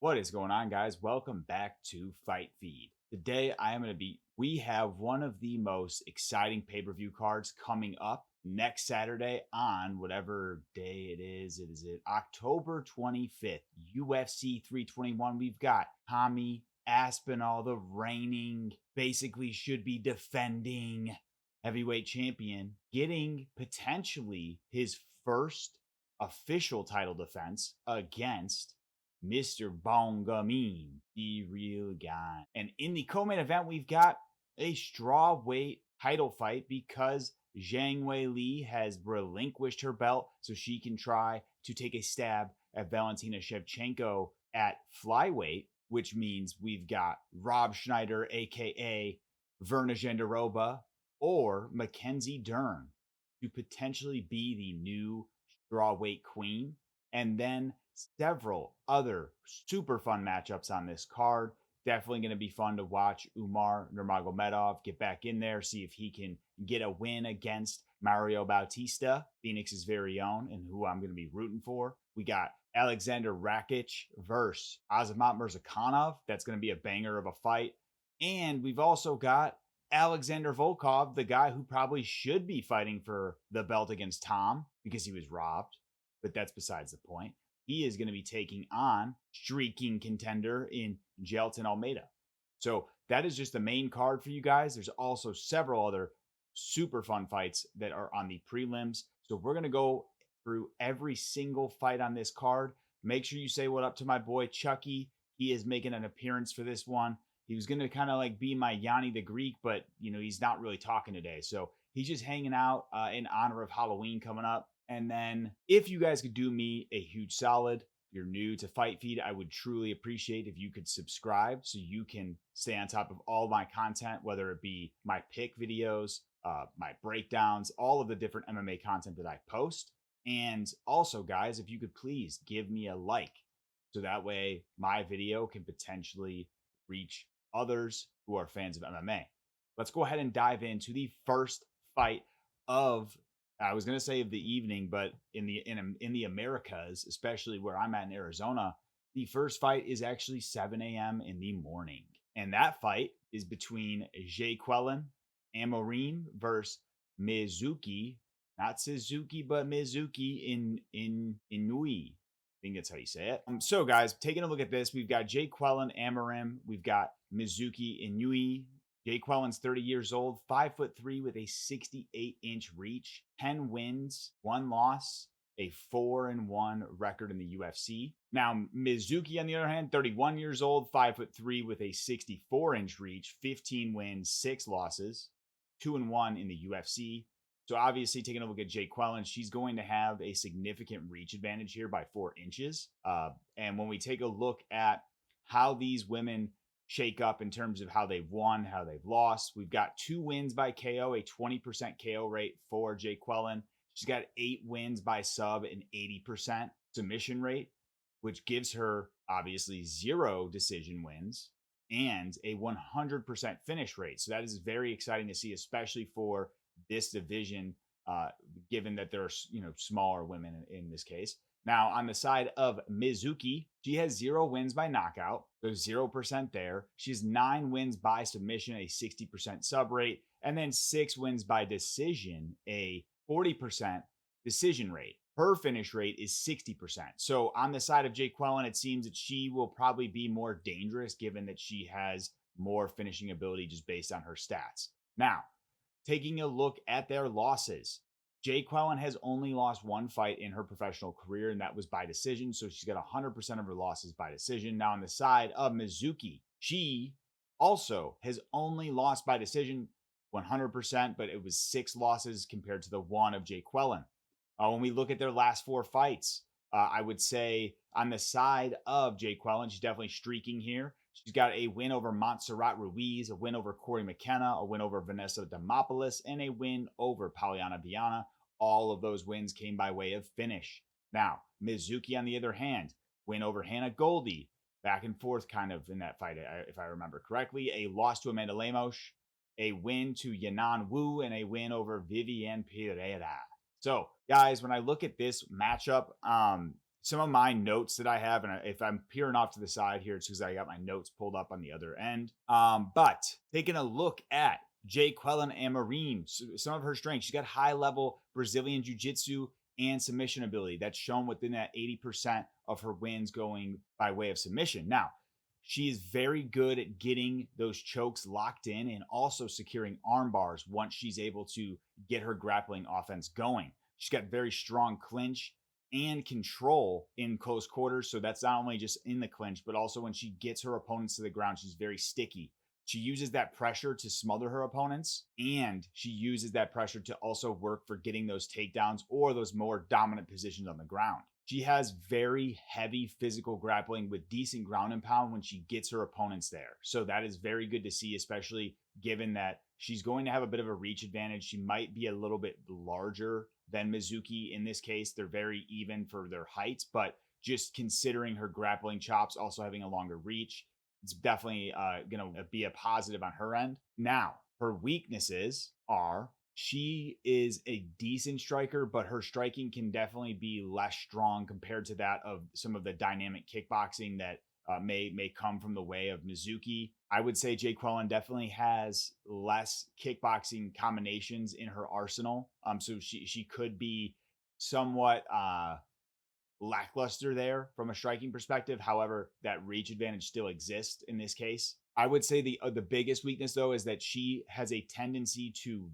What is going on, guys? Welcome back to Fite Feed. Today, we have one of the most exciting pay-per-view cards coming up next Saturday on whatever day it is. It is October 25th, UFC 321. We've got Tom Aspinall, the reigning, basically should be defending heavyweight champion, getting potentially his first official title defense against Mr. Bongamin, Ciryl Gane. And in the co-main event, we've got a strawweight title fight because Zhang Weili has relinquished her belt so she can try to take a stab at Valentina Shevchenko at flyweight, which means we've got Rob Schneider, aka Virna Jandiroba, or Mackenzie Dern to potentially be the new strawweight queen. And then several other super fun matchups on this card. Definitely going to be fun to watch Umar Nurmagomedov get back in there, see if he can get a win against Mario Bautista, Phoenix's very own, and who I'm going to be rooting for. We got Alexander Rakic versus Azamat Murzakanov. That's going to be a banger of a fight. And we've also got Alexander Volkov, the guy who probably should be fighting for the belt against Tom because he was robbed, but that's besides the point. He is going to be taking on streaking contender in Jailton Almeida. So that is just the main card for you guys. There's also several other super fun fights that are on the prelims. So we're going to go through every single fight on this card. Make sure you say what up to my boy Chucky. He is making an appearance for this one. He was going to kind of like be my Yanni the Greek, but he's not really talking today. So he's just hanging out in honor of Halloween coming up. And then if you guys could do me a huge solid, you're new to Fite Feed, I would truly appreciate if you could subscribe so you can stay on top of all my content, whether it be my pick videos, my breakdowns, all of the different MMA content that I post. And also, guys, if you could please give me a like so that way my video can potentially reach others who are fans of MMA. Let's go ahead and dive into the first fight of I was going to say of the evening, but in the Americas, especially where I'm at in Arizona, the first fight is actually 7 a.m. in the morning. And that fight is between Jacqueline Amorim versus Mizuki, not Suzuki, but Mizuki in Inoue. I think that's how you say it. So, guys, taking a look at this, we've got Jacqueline Amorim, we've got Mizuki Inoue. Jacqueline's 30 years old, 5'3" with a 68-inch reach, 10 wins, 1 loss, a 4-1 record in the UFC. Now, Mizuki, on the other hand, 31 years old, 5'3" with a 64-inch reach, 15 wins, 6 losses, 2-1 in the UFC. So obviously, taking a look at Jacqueline, she's going to have a significant reach advantage here by 4 inches. And when we take a look at how these women shake up in terms of how they've won, how they've lost. We've got 2 wins by KO, a 20% KO rate for Jacqueline. She's got 8 wins by sub, an 80% submission rate, which gives her obviously 0 decision wins and a 100% finish rate. So that is very exciting to see, especially for this division, given that there are smaller women in this case. Now, on the side of Mizuki, she has 0 wins by knockout. There's 0% there. She has 9 wins by submission, a 60% sub rate, and then 6 wins by decision, a 40% decision rate. Her finish rate is 60%. So on the side of Jacqueline, it seems that she will probably be more dangerous given that she has more finishing ability just based on her stats. Now, taking a look at their losses, Jacqueline has only lost 1 fight in her professional career, and that was by decision. So she's got 100% of her losses by decision. Now, on the side of Mizuki, she also has only lost by decision 100%, but it was 6 losses compared to the 1 of Jacqueline. When we look at their last 4 fights, I would say on the side of Jacqueline, she's definitely streaking here. She's got a win over Montserrat Ruiz, a win over Corey McKenna, a win over Vanessa Demopoulos, and a win over Polyana Viana. All of those wins came by way of finish. Now, Mizuki, on the other hand, win over Hannah Goldie, back and forth kind of in that fight, if I remember correctly. A loss to Amanda Lemos, a win to Yanan Wu, and a win over Viviane Pereira. So, guys, when I look at this matchup, some of my notes that I have, and if I'm peering off to the side here, it's because I got my notes pulled up on the other end. But taking a look at Jacqueline Amorim, some of her strengths, she's got high level Brazilian Jiu Jitsu and submission ability. That's shown within that 80% of her wins going by way of submission. Now, she is very good at getting those chokes locked in and also securing arm bars once she's able to get her grappling offense going. She's got very strong clinch and control in close quarters. So that's not only just in the clinch, but also when she gets her opponents to the ground, she's very sticky. She uses that pressure to smother her opponents, and she uses that pressure to also work for getting those takedowns or those more dominant positions on the ground. She has very heavy physical grappling with decent ground and pound when she gets her opponents there. So that is very good to see, especially given that she's going to have a bit of a reach advantage. She might be a little bit larger than Mizuki in this case. They're very even for their heights, but just considering her grappling chops, also having a longer reach, it's definitely going to be a positive on her end. Now, her weaknesses are she is a decent striker, but her striking can definitely be less strong compared to that of some of the dynamic kickboxing that may come from the way of Mizuki. I would say Jacqueline definitely has less kickboxing combinations in her arsenal. So she could be somewhat lackluster there from a striking perspective. However, that reach advantage still exists in this case. I would say the biggest weakness though is that she has a tendency to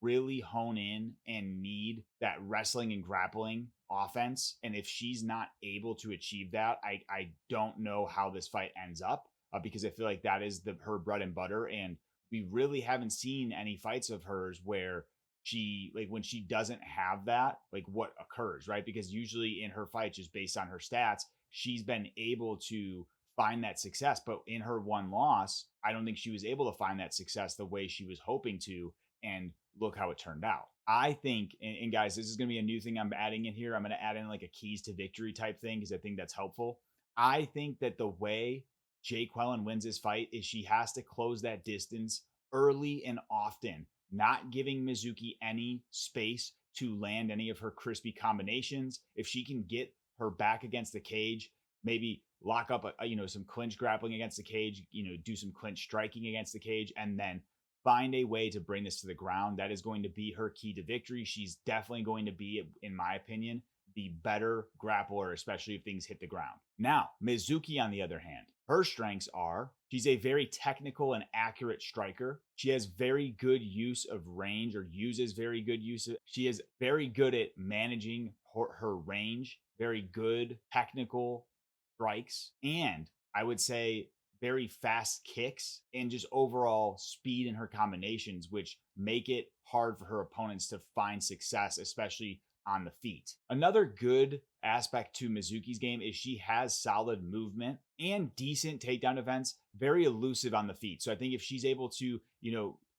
really hone in and need that wrestling and grappling offense. And if she's not able to achieve that, I don't know how this fight ends up because I feel like that is her bread and butter. And we really haven't seen any fights of hers where she, like when she doesn't have that, like what occurs, right? Because usually in her fight, just based on her stats, she's been able to find that success. But in her one loss, I don't think she was able to find that success the way she was hoping to. And look how it turned out. I think, and guys, this is going to be a new thing I'm adding in here. I'm going to add in like a keys to victory type thing because I think that's helpful. I think that the way Jacqueline wins this fight is she has to close that distance early and often, not giving Mizuki any space to land any of her crispy combinations. If she can get her back against the cage, maybe lock up some clinch grappling against the cage, do some clinch striking against the cage, and then find a way to bring this to the ground. That is going to be her key to victory. She's definitely going to be, in my opinion, the better grappler, especially if things hit the ground. Now, Mizuki, on the other hand, her strengths are she's a very technical and accurate striker. She has very good use of range, or uses very good use. She is very good at managing her range, very good technical strikes, and I would say very fast kicks and just overall speed in her combinations, which make it hard for her opponents to find success, especially on the feet. Another good aspect to Mizuki's game is she has solid movement and decent takedown defense, very elusive on the feet. So I think if she's able to,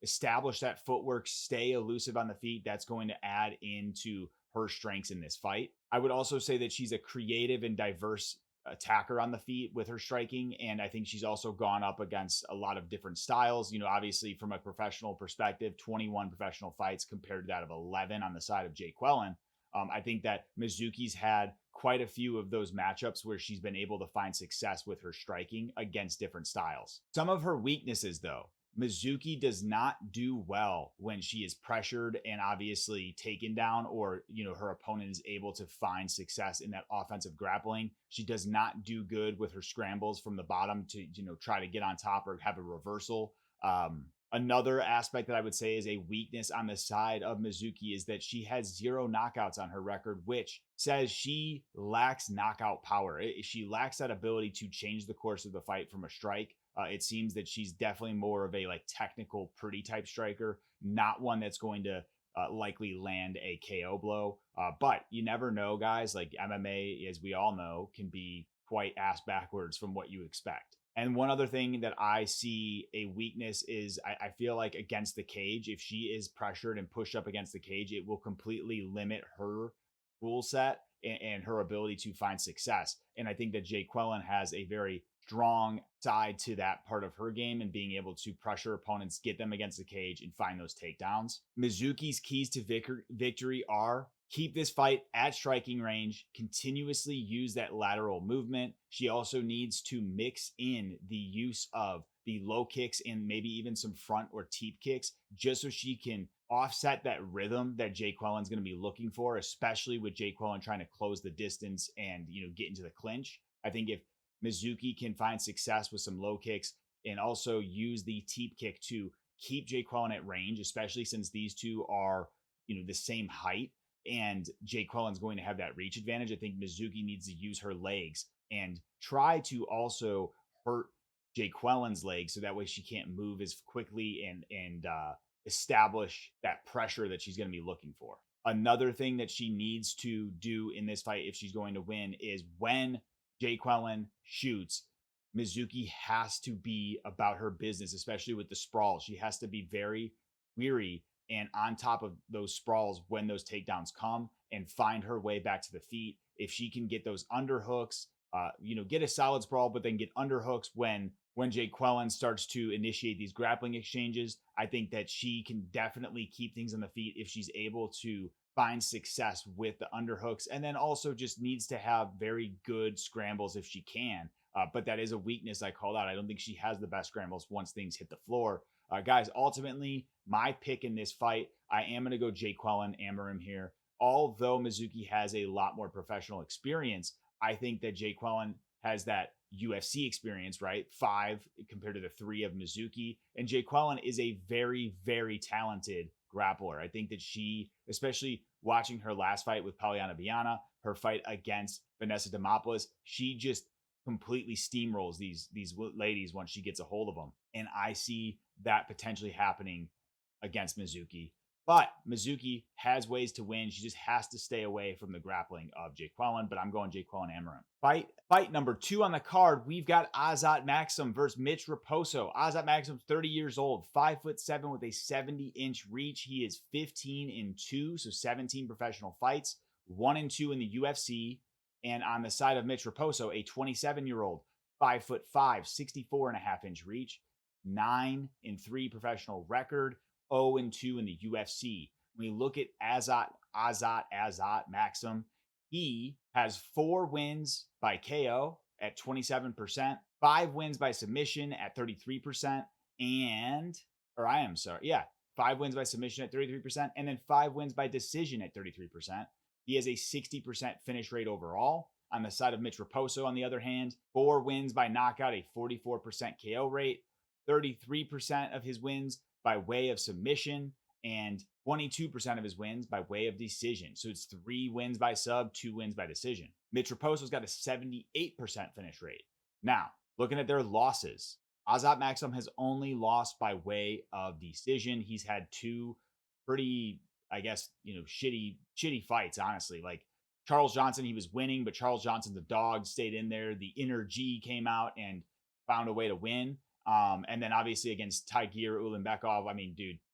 establish that footwork, stay elusive on the feet, that's going to add into her strengths in this fight. I would also say that she's a creative and diverse attacker on the feet with her striking, and I think she's also gone up against a lot of different styles. Obviously from a professional perspective, 21 professional fights compared to that of 11 on the side of Jacqueline. I think that Mizuki's had quite a few of those matchups where she's been able to find success with her striking against different styles. Some of her weaknesses, though, Mizuki does not do well when she is pressured and obviously taken down, or her opponent is able to find success in that offensive grappling. She does not do good with her scrambles from the bottom to try to get on top or have a reversal. Another aspect that I would say is a weakness on the side of Mizuki is that she has 0 knockouts on her record, which says she lacks knockout power. She lacks that ability to change the course of the fight from a strike. It seems that she's definitely more of a technical, pretty type striker, not one that's going to likely land a KO blow. But you never know, guys. Like MMA, as we all know, can be quite ass backwards from what you expect. And one other thing that I see a weakness is I feel like against the cage, if she is pressured and pushed up against the cage, it will completely limit her rule set and her ability to find success. And I think that Jacqueline has a very strong side to that part of her game and being able to pressure opponents, get them against the cage, and find those takedowns. Mizuki's keys to victory are keep this fight at striking range, continuously use that lateral movement. She also needs to mix in the use of the low kicks and maybe even some front or teep kicks, just so she can offset that rhythm that Jacqueline's going to be looking for, especially with Jacqueline trying to close the distance and, get into the clinch. I think if Mizuki can find success with some low kicks and also use the teep kick to keep Jacqueline at range, especially since these two are, the same height, and Jacqueline's going to have that reach advantage. I think Mizuki needs to use her legs and try to also hurt Jacqueline's legs so that way she can't move as quickly and establish that pressure that she's going to be looking for. Another thing that she needs to do in this fight if she's going to win is when Jacqueline shoots, Mizuki has to be about her business, especially with the sprawl. She has to be very weary and on top of those sprawls when those takedowns come and find her way back to the feet. If she can get those underhooks, get a solid sprawl, but then get underhooks when Jacqueline starts to initiate these grappling exchanges, I think that she can definitely keep things on the feet if she's able to find success with the underhooks, and then also just needs to have very good scrambles if she can. But that is a weakness I called out. I don't think she has the best scrambles once things hit the floor. Guys, ultimately, my pick in this fight, I am going to go Jacqueline Amorim here. Although Mizuki has a lot more professional experience, I think that Jacqueline has that UFC experience, right? 5 compared to the 3 of Mizuki. And Jacqueline is a very, very talented grappler. I think that she, especially watching her last fight with Polyana Viana, her fight against Vanessa Demopoulos, she just completely steamrolls these ladies once she gets a hold of them. And I see that potentially happening against Mizuki. But Mizuki has ways to win. She just has to stay away from the grappling of Jacqueline, but I'm going Jacqueline Amorim. Fight number 2 on the card, we've got Azat Maksum versus Mitch Raposo. Azat Maksum's 30 years old, 5'7" with a 70-inch reach. He is 15-2, so 17 professional fights, 1-2 in the UFC. And on the side of Mitch Raposo, a 27-year-old, 5'5", 64.5-inch reach, 9-3 professional record, 0-2 in the UFC. When we look at Azat Maksum, he has 4 wins by KO at 27%, 5 wins by submission at 33%, 5 wins by submission at 33%, and then 5 wins by decision at 33%. He has a 60% finish rate overall. On the side of Mitch Raposo, on the other hand, 4 wins by knockout, a 44% KO rate, 33% of his wins by way of submission, and 22% of his wins by way of decision. So it's 3 wins by sub, 2 wins by decision. Mitch Raposo's got a 78% finish rate. Now, looking at their losses, Azat Maksum has only lost by way of decision. He's had 2 pretty, shitty fights, honestly. Like Charles Johnson, he was winning, but Charles Johnson, the dog, stayed in there. The inner G came out and found a way to win. And then obviously against Tagir Ulanbekov,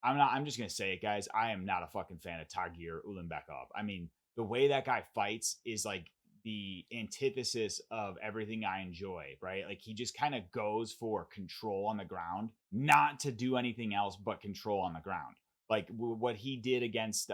I'm just going to say it, guys. I am not a fucking fan of Tagir Ulanbekov. The way that guy fights is like the antithesis of everything I enjoy, right? Like he just kind of goes for control on the ground, not to do anything else but control on the ground. Like what he did against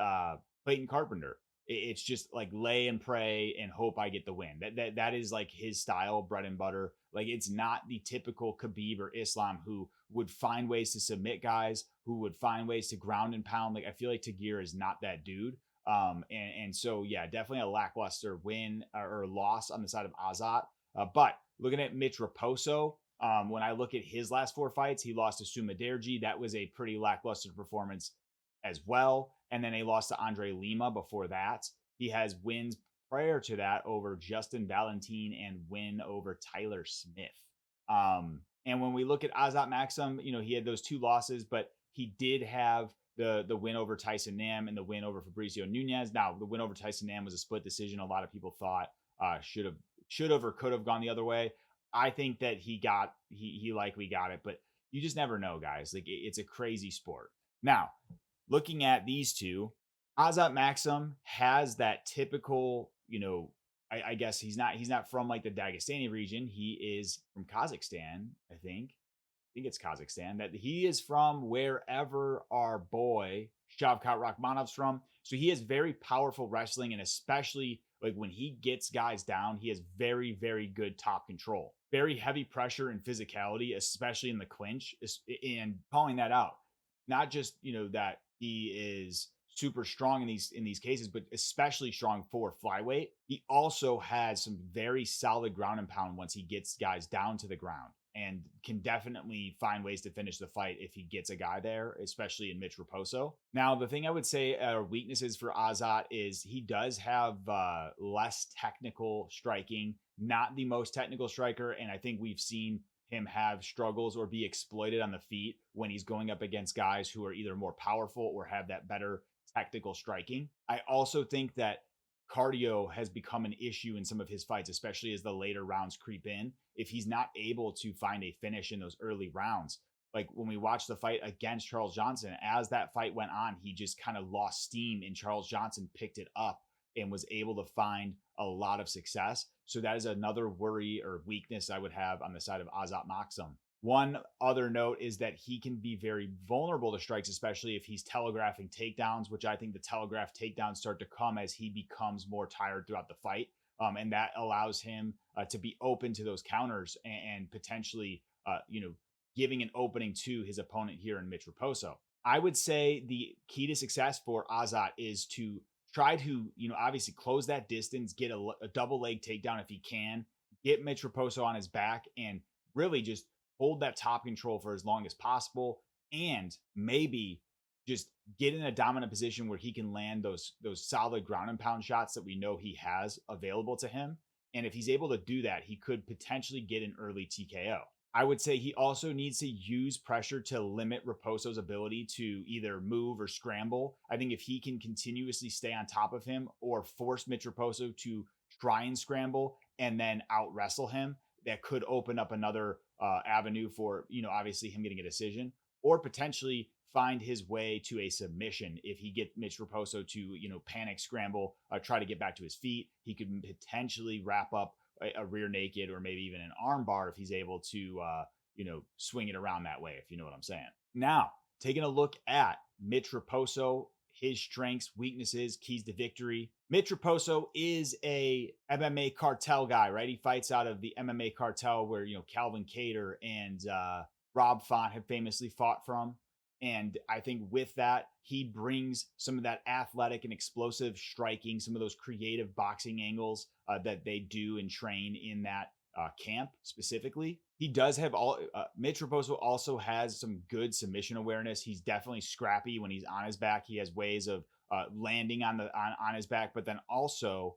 Clayton Carpenter. It's just like lay and pray and hope I get the win. That is like his style, bread and butter. Like it's not the typical Khabib or Islam who would find ways to submit guys, who would find ways to ground and pound. Like I feel like Tagir is not that dude. And so yeah, definitely a lackluster win or loss on the side of Azat. But looking at Mitch Raposo, when I look at his last 4 fights, he lost to Suma Derji. That was a pretty lackluster performance as well. And then he lost to Andre Lima before that. He has wins prior to that over Justin Valentin and win over Tyler Smith. And when we look at Azat Maksum, he had those 2 losses, but he did have the win over Tyson Nam and the win over Fabricio Nunez. Now, the win over Tyson Nam was a split decision. A lot of people thought should have or could have gone the other way. I think that he likely got it, but you just never know, guys. Like it's a crazy sport. Now, looking at these two, Azat Maksum has that typical, I guess he's not from like the Dagestani region. He is from Kazakhstan, I think. think it's Kazakhstan, that he is from wherever our boy Shavkat Rakhmonov's from. So he has very powerful wrestling, and especially like when he gets guys down, he has very, very good top control, very heavy pressure and physicality, especially in the clinch, and calling that out. Not just, that he is super strong in these cases, but especially strong for flyweight. He also has some very solid ground and pound once he gets guys down to the ground, and can definitely find ways to finish the fight if he gets a guy there, especially in Mitch Raposo. Now, the thing I would say are weaknesses for Azat is he does have less technical striking, not the most technical striker, and I think we've seen him have struggles or be exploited on the feet when he's going up against guys who are either more powerful or have that better technical striking. I also think that cardio has become an issue in some of his fights, especially as the later rounds creep in. If he's not able to find a finish in those early rounds, like when we watched the fight against Charles Johnson, as that fight went on, he just kind of lost steam, and Charles Johnson picked it up and was able to find a lot of success. So that is another worry or weakness I would have on the side of Azat Maksum. One other note is that he can be very vulnerable to strikes, especially if he's telegraphing takedowns, which I think the telegraph takedowns start to come as he becomes more tired throughout the fight. And that allows him to be open to those counters and potentially, giving an opening to his opponent here in Mitch Raposo. I would say the key to success for Azat is to try to, obviously close that distance, get a double leg takedown if he can, get Mitch Raposo on his back, and really just hold that top control for as long as possible, and maybe just get in a dominant position where he can land those solid ground and pound shots that we know he has available to him. And if he's able to do that, he could potentially get an early TKO. I would say he also needs to use pressure to limit Raposo's ability to either move or scramble. I think if he can continuously stay on top of him or force Mitch Raposo to try and scramble and then out wrestle him, that could open up another avenue for, obviously him getting a decision, or potentially find his way to a submission. If he get Mitch Raposo to, panic scramble, try to get back to his feet, he could potentially wrap up a rear naked or maybe even an arm bar if he's able to, swing it around that way, if you know what I'm saying. Now, taking a look at Mitch Raposo, his strengths, weaknesses, keys to victory. Mitch Raposo is a MMA cartel guy, right? He fights out of the MMA cartel where, Calvin Kattar and Rob Font have famously fought from. And I think with that, he brings some of that athletic and explosive striking, some of those creative boxing angles that they do and train in that camp specifically. He does have Mitch Raposo also has some good submission awareness. He's definitely scrappy when he's on his back. He has ways of landing on his back, but then also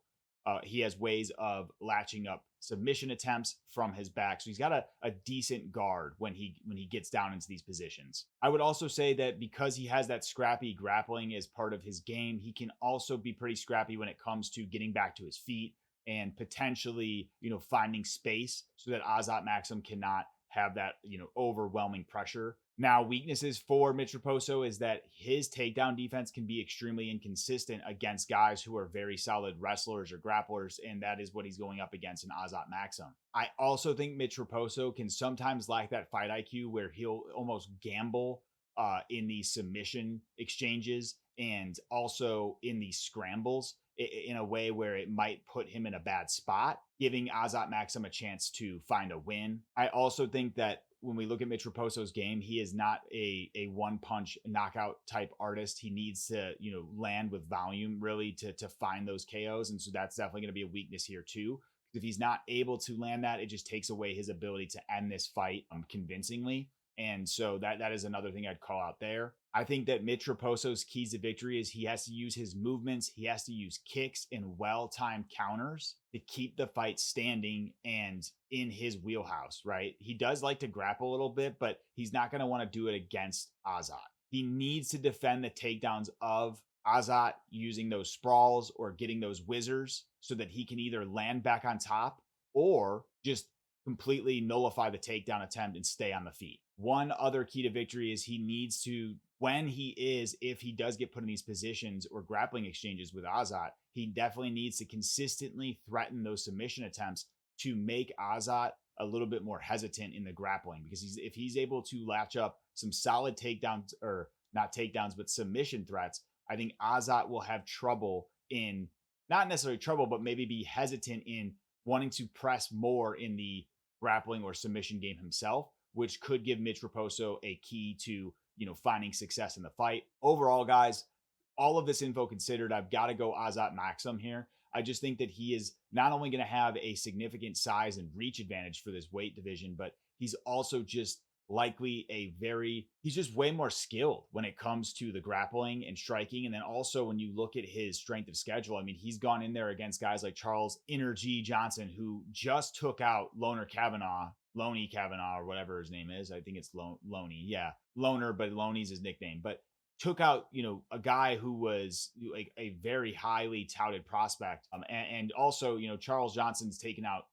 he has ways of latching up submission attempts from his back. So he's got a decent guard when he gets down into these positions. I would also say that because he has that scrappy grappling as part of his game, he can also be pretty scrappy when it comes to getting back to his feet and potentially, finding space so that Azat Maksum cannot have that, overwhelming pressure. Now, weaknesses for Mitch Raposo is that his takedown defense can be extremely inconsistent against guys who are very solid wrestlers or grapplers, and that is what he's going up against in Azat Maksum. I also think Mitch Raposo can sometimes lack that fight IQ where he'll almost gamble in these submission exchanges and also in these scrambles in a way where it might put him in a bad spot, giving Azat Maksum a chance to find a win. I also think that when we look at Mitch Raposo's game, he is not a one-punch knockout type artist. He needs to, land with volume really to find those KOs. And so that's definitely going to be a weakness here too. If he's not able to land that, it just takes away his ability to end this fight convincingly. And so that is another thing I'd call out there. I think that Mitch Raposo's keys to victory is he has to use his movements. He has to use kicks and well-timed counters to keep the fight standing and in his wheelhouse, right? He does like to grapple a little bit, but he's not going to want to do it against Azat. He needs to defend the takedowns of Azat using those sprawls or getting those whizzers so that he can either land back on top or just completely nullify the takedown attempt and stay on the feet. One other key to victory is he needs to, if he does get put in these positions or grappling exchanges with Azat, he definitely needs to consistently threaten those submission attempts to make Azat a little bit more hesitant in the grappling, because if he's able to latch up some solid takedowns, or not takedowns, but submission threats, I think Azat will have trouble in, not necessarily trouble, but maybe be hesitant in wanting to press more in the grappling or submission game himself, which could give Mitch Raposo a key to, finding success in the fight. Overall, guys, all of this info considered, I've got to go Azat Maksum here. I just think that he is not only going to have a significant size and reach advantage for this weight division, but he's also just likely he's just way more skilled when it comes to the grappling and striking. And then also when you look at his strength of schedule, I mean, he's gone in there against guys like Charles Energy Johnson, who just took out Loney Kavanaugh, or whatever his name is. I think it's Loney. Yeah, Loner, but Loney's his nickname. But took out, a guy who was like a very highly touted prospect. And also, Charles Johnson's taken out,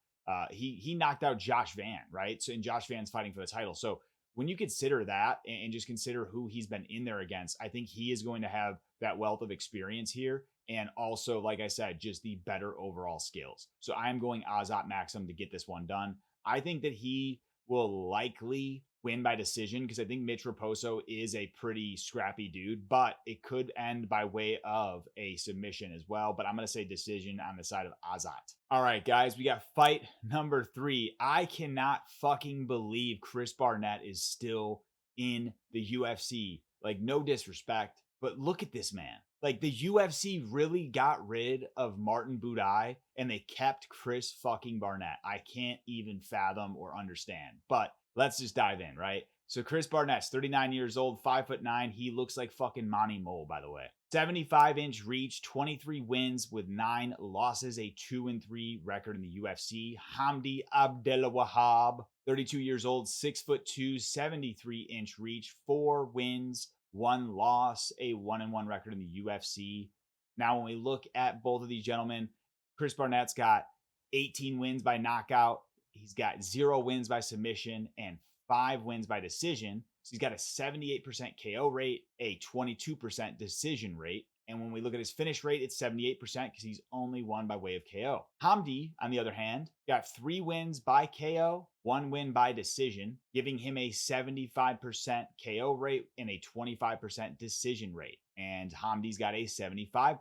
he knocked out Josh Van, right? So, and Josh Van's fighting for the title. So when you consider that and just consider who he's been in there against, I think he is going to have that wealth of experience here. And also, like I said, just the better overall skills. So I'm going Azat Maksum to get this one done. I think that he will likely win by decision, because I think Mitch Raposo is a pretty scrappy dude, but it could end by way of a submission as well. But I'm going to say decision on the side of Azat. All right, guys, we got fight number 3. I cannot fucking believe Chris Barnett is still in the UFC. Like, no disrespect, but look at this man. Like, the UFC really got rid of Martin Buday and they kept Chris fucking Barnett. I can't even fathom or understand, but let's just dive in, right? So Chris Barnett's 39 years old, 5'9". He looks like fucking Monty Mole, by the way. 75-inch reach, 23 wins with 9 losses, a 2-3 record in the UFC. Hamdy Abdelwahab, 32 years old, 6'2", 73-inch reach, 4 wins, 1 loss, a 1-1 record in the UFC. Now, when we look at both of these gentlemen, Chris Barnett's got 18 wins by knockout. He's got 0 wins by submission and 5 wins by decision. So he's got a 78% KO rate, a 22% decision rate. And when we look at his finish rate, it's 78% because he's only won by way of KO. Hamdy, on the other hand, got 3 wins by KO, 1 win by decision, giving him a 75% KO rate and a 25% decision rate. And Hamdy's got a 75%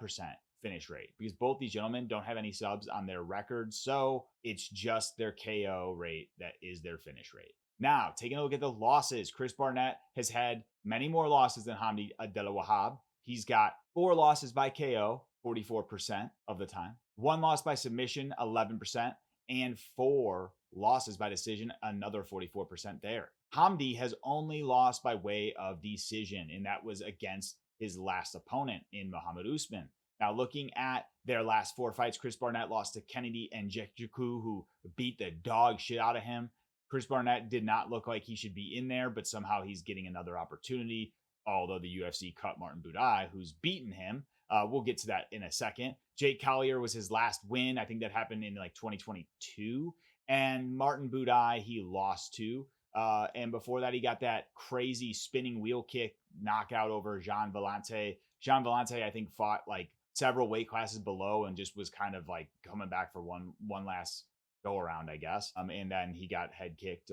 finish rate, because both these gentlemen don't have any subs on their record. So it's just their KO rate that is their finish rate. Now, taking a look at the losses, Chris Barnett has had many more losses than Hamdy Abdelwahab. He's got 4 losses by KO, 44% of the time, 1 loss by submission, 11%, and 4 losses by decision, another 44% there. Hamdy has only lost by way of decision, and that was against his last opponent in Muhammad Usman. Now, looking at their last 4 fights, Chris Barnett lost to Kennedy and Jacqueline, who beat the dog shit out of him. Chris Barnett did not look like he should be in there, but somehow he's getting another opportunity, although the UFC cut Martin Buday, who's beaten him. We'll get to that in a second. Jake Collier was his last win. I think that happened in like 2022. And Martin Buday, he lost to. And before that, he got that crazy spinning wheel kick knockout over Jean Valente. Jean Valente, I think, fought like several weight classes below and just was kind of like coming back for one last go around, I guess. And then he got head kicked,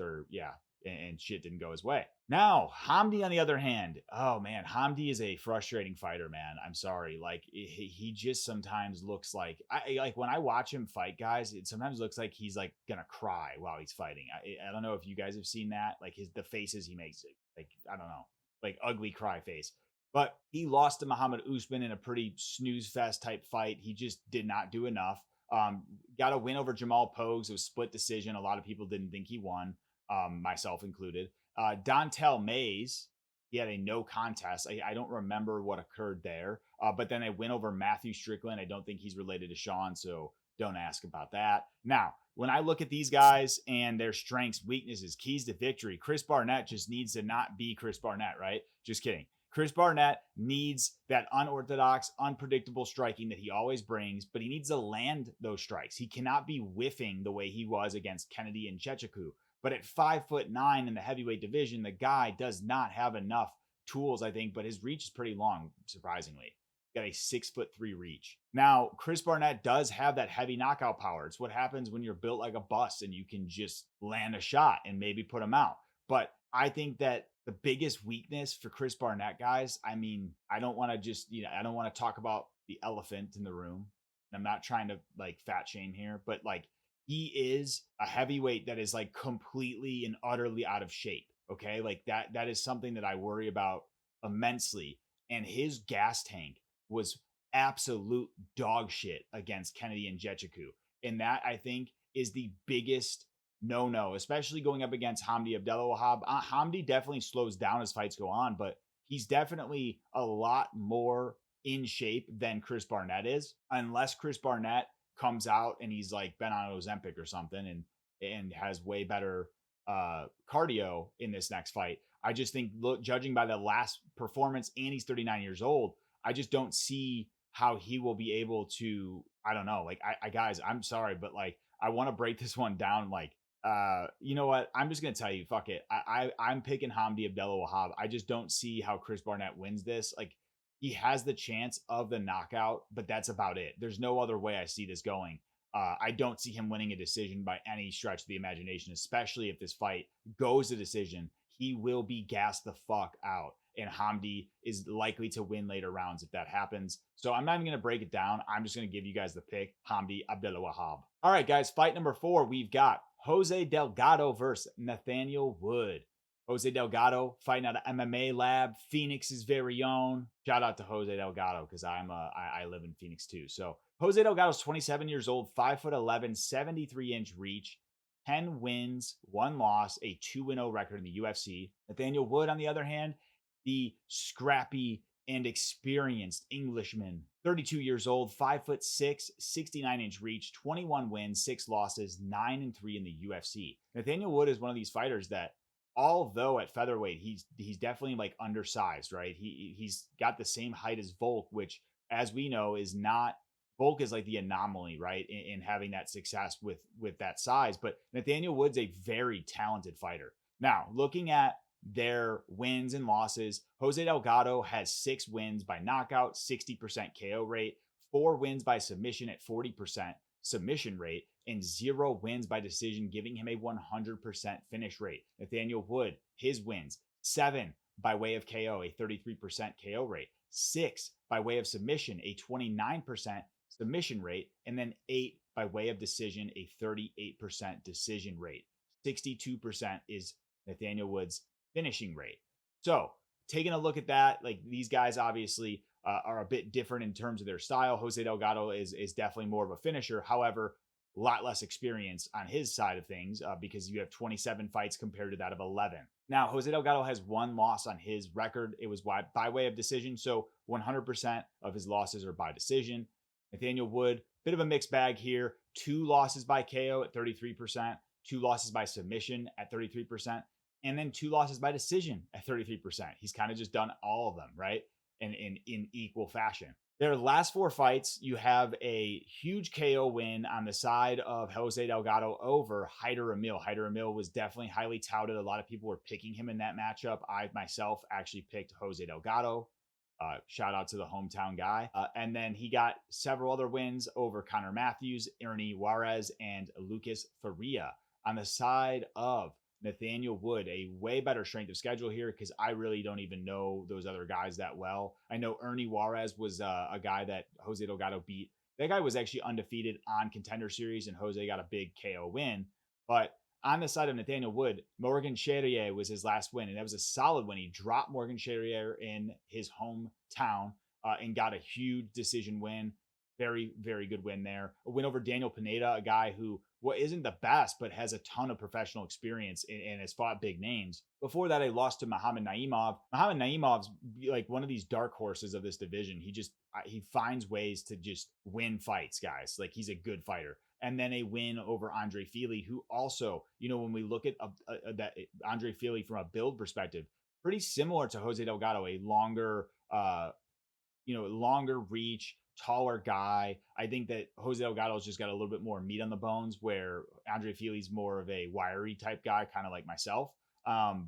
and shit didn't go his way. Now, Hamdy, on the other hand, oh man, Hamdy is a frustrating fighter, man. I'm sorry. Like, he just sometimes looks like, like when I watch him fight, guys, it sometimes looks like he's like gonna cry while he's fighting. I don't know if you guys have seen that, like the faces he makes, like, I don't know, like ugly cry face. But he lost to Muhammad Usman in a pretty snooze fest type fight. He just did not do enough. Got a win over Jamal Pogues. It was split decision. A lot of people didn't think he won, myself included. Dontel Mays, he had a no contest. I don't remember what occurred there. But then a win over Matthew Strickland. I don't think he's related to Sean, so don't ask about that. Now, when I look at these guys and their strengths, weaknesses, keys to victory, Chris Barnett just needs to not be Chris Barnett, right? Just kidding. Chris Barnett needs that unorthodox, unpredictable striking that he always brings, but he needs to land those strikes. He cannot be whiffing the way he was against Kennedy and Jacqueline. But at 5'9" in the heavyweight division, the guy does not have enough tools, I think, but his reach is pretty long, surprisingly. got a 6'3" reach. Now, Chris Barnett does have that heavy knockout power. It's what happens when you're built like a bus and you can just land a shot and maybe put him out. But I think that the biggest weakness for Chris Barnett, guys, I mean, I don't want to just, I don't want to talk about the elephant in the room. I'm not trying to like fat shame here, but like he is a heavyweight that is like completely and utterly out of shape. Okay. Like that is something that I worry about immensely. And his gas tank was absolute dog shit against Kennedy and Nzechukwu. And that I think is the biggest no, especially going up against Hamdy Abdelwahab. Hamdy definitely slows down as fights go on, but he's definitely a lot more in shape than Chris Barnett is, unless Chris Barnett comes out and he's like been on Ozempic or something and has way better cardio in this next fight. I just think, judging by the last performance, and he's 39 years old, I just don't see how he will be able to. I don't know. Like, I guys, I'm sorry, but like, I want to break this one down. Like, you know what? I'm just gonna tell you, fuck it. I'm picking Hamdy Abdelwahab. I just don't see how Chris Barnett wins this. Like, he has the chance of the knockout, but that's about it. There's no other way I see this going. I don't see him winning a decision by any stretch of the imagination, especially if this fight goes to decision. He will be gassed the fuck out, and Hamdy is likely to win later rounds if that happens. So I'm not even going to break it down. I'm just going to give you guys the pick, Hamdy Abdelwahab. All right, guys, fight number 4, we've got Jose Delgado versus Nathaniel Wood. Jose Delgado fighting out of MMA Lab, Phoenix's very own. Shout out to Jose Delgado because I live in Phoenix too. So Jose Delgado's 27 years old, 5'11", 73-inch reach, 10 wins, 1 loss, a 2-0 record in the UFC. Nathaniel Wood, on the other hand, the scrappy and experienced Englishman, 32 years old, 5'6", 69-inch reach, 21 wins, 6 losses, 9-3 in the UFC. Nathaniel Wood is one of these fighters that, although at featherweight he's definitely like undersized, right? He's got the same height as Volk, which, as we know, is not. Volk is like the anomaly, right, in having that success with that size. But Nathaniel Wood's a very talented fighter. Now, looking at their wins and losses, Jose Delgado has 6 wins by knockout, 60% KO rate, 4 wins by submission at 40% submission rate, and 0 wins by decision, giving him a 100% finish rate. Nathaniel Wood, his wins, 7 by way of KO, a 33% KO rate, 6 by way of submission, a 29% submission rate, and then 8 by way of decision, a 38% decision rate. 62% is Nathaniel Wood's finishing rate. So taking a look at that, like, these guys obviously are a bit different in terms of their style. Jose Delgado is definitely more of a finisher. However, a lot less experience on his side of things because you have 27 fights compared to that of 11. Now, Jose Delgado has 1 loss on his record. It was by way of decision, so 100% of his losses are by decision. Nathaniel Wood, bit of a mixed bag here. 2 losses by KO at 33%, 2 losses by submission at 33%, and then 2 losses by decision at 33%. He's kind of just done all of them, right? And in equal fashion. Their last 4 fights, you have a huge KO win on the side of Jose Delgado over Haider Emil. Haider Emil was definitely highly touted. A lot of people were picking him in that matchup. I myself actually picked Jose Delgado. Shout out to the hometown guy. And then he got several other wins over Connor Matthews, Ernie Juarez, and Lucas Faria. On the side of Nathaniel Wood, a way better strength of schedule here because I really don't even know those other guys that well. I know Ernie Juarez was a guy that Jose Delgado beat. That guy was actually undefeated on Contender Series, and Jose got a big KO win. But on the side of Nathaniel Wood, Morgan Charrier was his last win, and that was a solid win. He dropped Morgan Charrier in his hometown and got a huge decision win. Very, very good win there. A win over Daniel Pineda, a guy who isn't the best, but has a ton of professional experience and has fought big names. Before that, I lost to Muhammad Naimov. Muhammad Naimov's like one of these dark horses of this division. He finds ways to just win fights, guys. Like, he's a good fighter. And then a win over Andre Fili, who also, when we look at that Andre Fili from a build perspective, pretty similar to Jose Delgado, a longer reach, taller guy. I think that Jose Delgado's just got a little bit more meat on the bones, where Andre Fili's more of a wiry type guy, kind of like myself.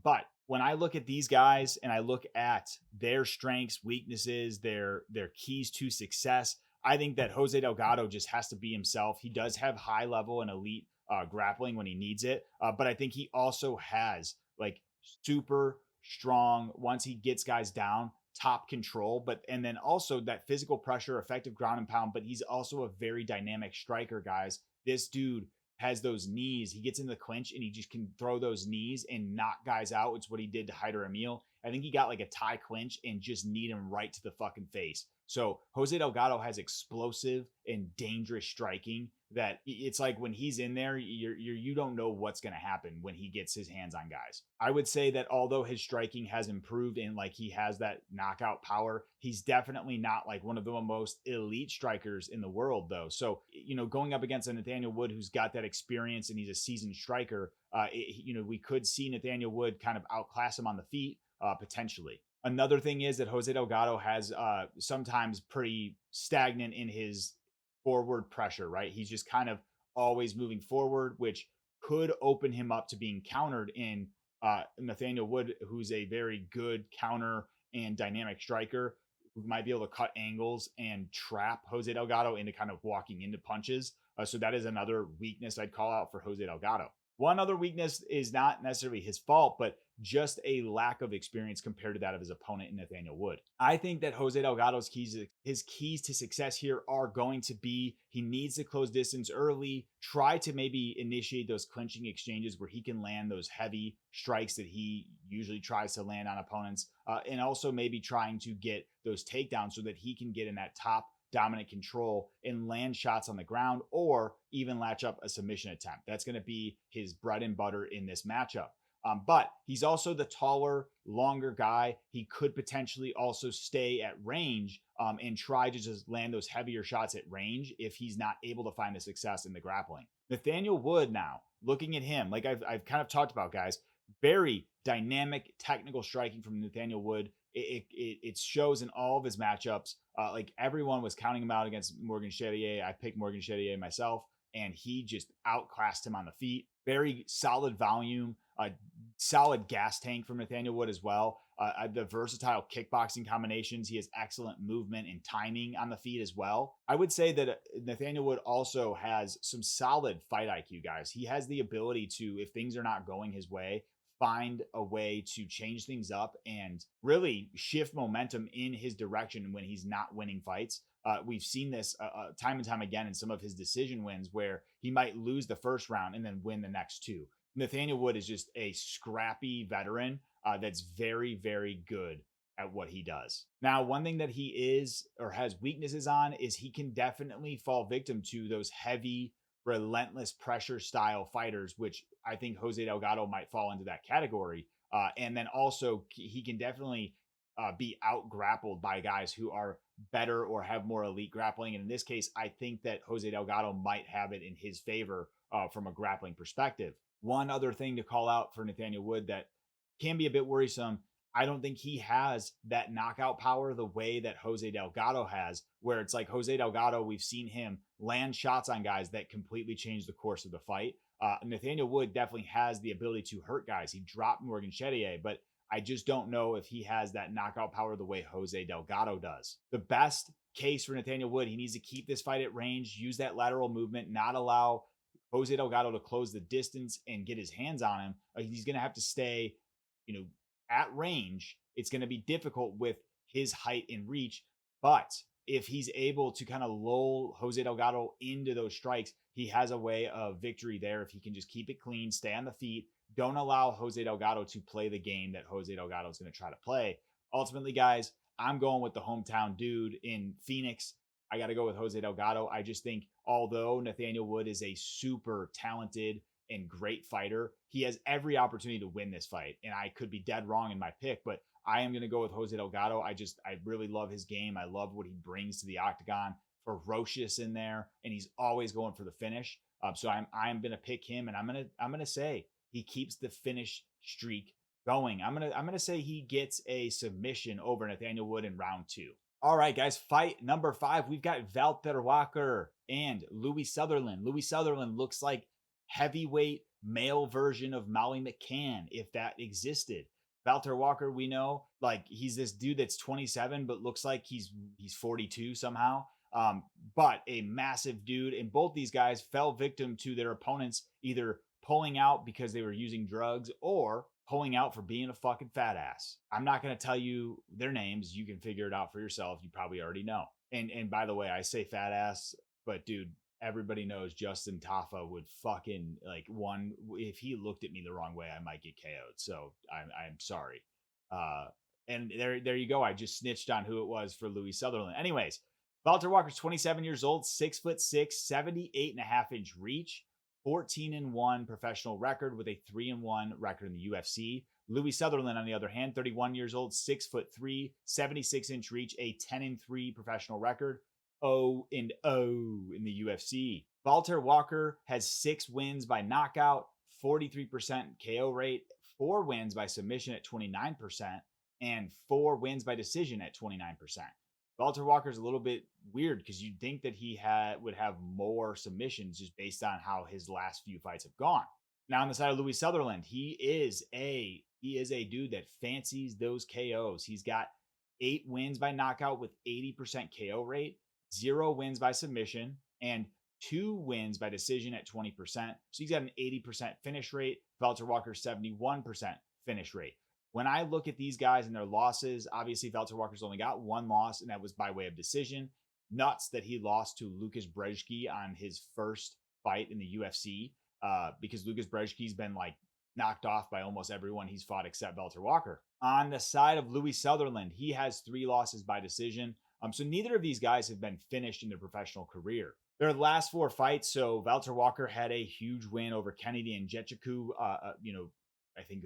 But when I look at these guys and I look at their strengths, weaknesses, their keys to success, I think that Jose Delgado just has to be himself. He does have high level and elite grappling when he needs it, but I think he also has like super strong, once he gets guys down, top control, but and then also that physical pressure, effective ground and pound. But he's also a very dynamic striker, guys. This dude has those knees. He gets in the clinch and he just can throw those knees and knock guys out. It's what he did to Hyder Emil. I think he got like a tie clinch and just kneed him right to the fucking face. So Jose Delgado has explosive and dangerous striking that it's like when he's in there, you don't know what's going to happen when he gets his hands on guys. I would say that although his striking has improved and like he has that knockout power, he's definitely not like one of the most elite strikers in the world though. So, going up against a Nathaniel Wood who's got that experience and he's a seasoned striker, we could see Nathaniel Wood kind of outclass him on the feet, potentially. Another thing is that Jose Delgado has sometimes pretty stagnant in his forward pressure, right? He's just kind of always moving forward, which could open him up to being countered in Nathaniel Wood, who's a very good counter and dynamic striker who might be able to cut angles and trap Jose Delgado into kind of walking into punches. So that is another weakness I'd call out for Jose Delgado. One other weakness is not necessarily his fault, but just a lack of experience compared to that of his opponent in Nathaniel Wood. I think that Jose Delgado's his keys to success here are going to be he needs to close distance early, try to maybe initiate those clinching exchanges where he can land those heavy strikes that he usually tries to land on opponents, and also maybe trying to get those takedowns so that he can get in that top dominant control and land shots on the ground or even latch up a submission attempt. That's going to be his bread and butter in this matchup. But he's also the taller, longer guy. He could potentially also stay at range and try to just land those heavier shots at range if he's not able to find the success in the grappling. Nathaniel Wood now, looking at him, like I've kind of talked about, guys, very dynamic technical striking from Nathaniel Wood. It shows in all of his matchups. Like everyone was counting him out against Morgan Charrier. I picked Morgan Charrier myself, and he just outclassed him on the feet. Very solid volume, solid gas tank from Nathaniel Wood as well. The versatile kickboxing combinations. He has excellent movement and timing on the feet as well. I would say that Nathaniel Wood also has some solid fight IQ, guys. He has the ability to, if things are not going his way, find a way to change things up and really shift momentum in his direction when he's not winning fights. We've seen this time and time again in some of his decision wins where he might lose the first round and then win the next two. Nathaniel Wood is just a scrappy veteran that's very, very good at what he does. Now, one thing that he is or has weaknesses on is he can definitely fall victim to those heavy, relentless pressure style fighters, which I think Jose Delgado might fall into that category. And then also he can definitely be out grappled by guys who are better or have more elite grappling. And in this case, I think that Jose Delgado might have it in his favor from a grappling perspective. One other thing to call out for Nathaniel Wood that can be a bit worrisome, I don't think he has that knockout power the way that Jose Delgado has, where it's like Jose Delgado, we've seen him land shots on guys that completely change the course of the fight. Nathaniel Wood definitely has the ability to hurt guys. He dropped Morgan Charrier, but I just don't know if he has that knockout power the way Jose Delgado does. The best case for Nathaniel Wood, he needs to keep this fight at range, use that lateral movement, not allow Jose Delgado to close the distance and get his hands on him. He's going to have to stay, at range. It's going to be difficult with his height and reach, but if he's able to kind of lull Jose Delgado into those strikes, he has a way of victory there. If he can just keep it clean, stay on the feet, don't allow Jose Delgado to play the game that Jose Delgado is going to try to play. Ultimately, guys, I'm going with the hometown dude in Phoenix. I got to go with Jose Delgado. I just think although Nathaniel Wood is a super talented and great fighter, he has every opportunity to win this fight. And I could be dead wrong in my pick, but I am going to go with Jose Delgado. I really love his game. I love what he brings to the octagon. Ferocious in there, and he's always going for the finish. So I'm going to pick him, and I'm going to say he keeps the finish streak going. I'm going to say he gets a submission over Nathaniel Wood in round 2. All right, guys, fight number 5. We've got Valter and Louis Sutherland. Louis Sutherland looks like heavyweight male version of Molly McCann, if that existed. Valter Walker, we know, like he's this dude that's 27, but looks like he's 42 somehow. But a massive dude. And both these guys fell victim to their opponents either pulling out because they were using drugs or pulling out for being a fucking fat ass. I'm not going to tell you their names. You can figure it out for yourself. You probably already know. And by the way, I say fat ass, but dude, everybody knows Justin Tafa would fucking like one. If he looked at me the wrong way, I might get KO'd. So I'm sorry. And there you go. I just snitched on who it was for Louis Sutherland. Anyways, Valter Walker's 27 years old, 6'6", 78.5-inch reach, 14-1 professional record with a 3-1 record in the UFC. Louis Sutherland, on the other hand, 31 years old, 6'3", 76-inch reach, a 10-3 professional record, 0-0 in the UFC. Valter Walker has 6 wins by knockout, 43% KO rate, 4 wins by submission at 29%, and 4 wins by decision at 29%. Valter Walker's a little bit weird because you'd think that he would have more submissions just based on how his last few fights have gone. Now on the side of Louis Sutherland, he is a dude that fancies those KOs. He's got 8 wins by knockout with 80% KO rate, 0 wins by submission, and 2 wins by decision at 20%. So he's got an 80% finish rate. Valter Walker's 71% finish rate. When I look at these guys and their losses, obviously Valter Walker's only got 1 loss, and that was by way of decision. Nuts that he lost to Lucas Brzeski on his first fight in the UFC, because Lucas Brzeski's been like knocked off by almost everyone he's fought except Valter Walker. On the side of Louis Sutherland, he has 3 losses by decision. So neither of these guys have been finished in their professional career. Their last 4 fights, so Valter Walker had a huge win over Kennedy and Nzechukwu, I think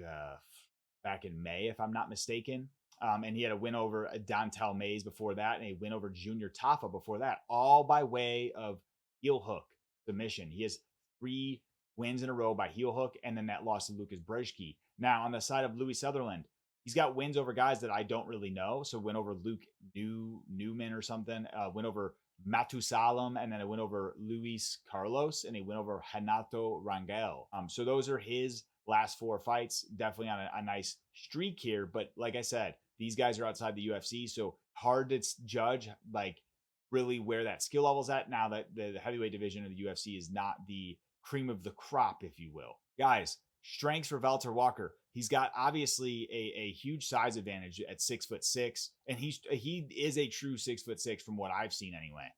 back in May, if I'm not mistaken. And he had a win over Dontel Mays before that, and a win over Junior Tafa before that, all by way of heel hook submission. He has 3 wins in a row by heel hook, and then that loss to Lucas Brzeski. Now, on the side of Louis Sutherland, he's got wins over guys that I don't really know. So win over Luke Newman or something, win over Mateus, and then a win over Luis Carlos, and a win over Renato Rangel. So those are his last 4 fights. Definitely on a nice streak here. But like I said, these guys are outside the UFC, so hard to judge like really where that skill level's at now that the heavyweight division of the UFC is not the cream of the crop, if you will. Guys, strengths for Valter Walker. He's got obviously a huge size advantage at 6'6", and he is a true 6'6" from what I've seen anyway.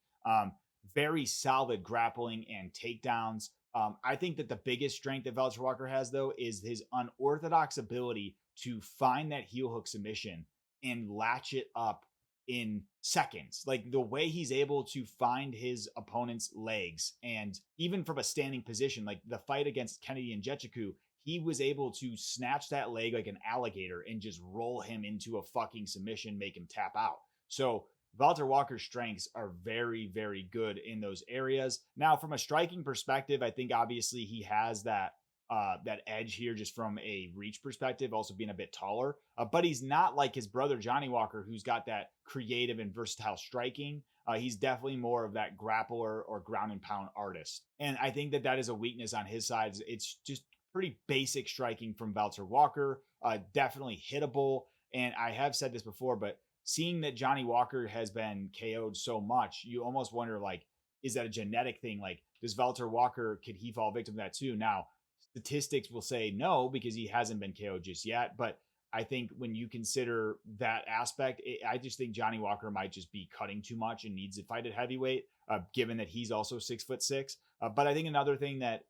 Very solid grappling and takedowns. I think that the biggest strength that Valter Walker has, though, is his unorthodox ability to find that heel hook submission and latch it up in seconds. Like the way he's able to find his opponent's legs, and even from a standing position, like the fight against Kennedy and Nzechukwu, he was able to snatch that leg like an alligator and just roll him into a fucking submission, make him tap out. So Valter Walker's strengths are very, very good in those areas. Now, from a striking perspective, I think obviously he has that edge here just from a reach perspective, also being a bit taller. But he's not like his brother Johnny Walker, who's got that creative and versatile striking. He's definitely more of that grappler or ground and pound artist. And I think that is a weakness on his side. It's just pretty basic striking from Valter Walker, definitely hittable. And I have said this before, but seeing that Johnny Walker has been KO'd so much, you almost wonder, like, is that a genetic thing? Like, does Valter Walker, could he fall victim to that too? Now, statistics will say no, because he hasn't been KO'd just yet. But I think when you consider that aspect, I just think Johnny Walker might just be cutting too much and needs to fight at heavyweight, given that he's also 6'6". But I think another thing that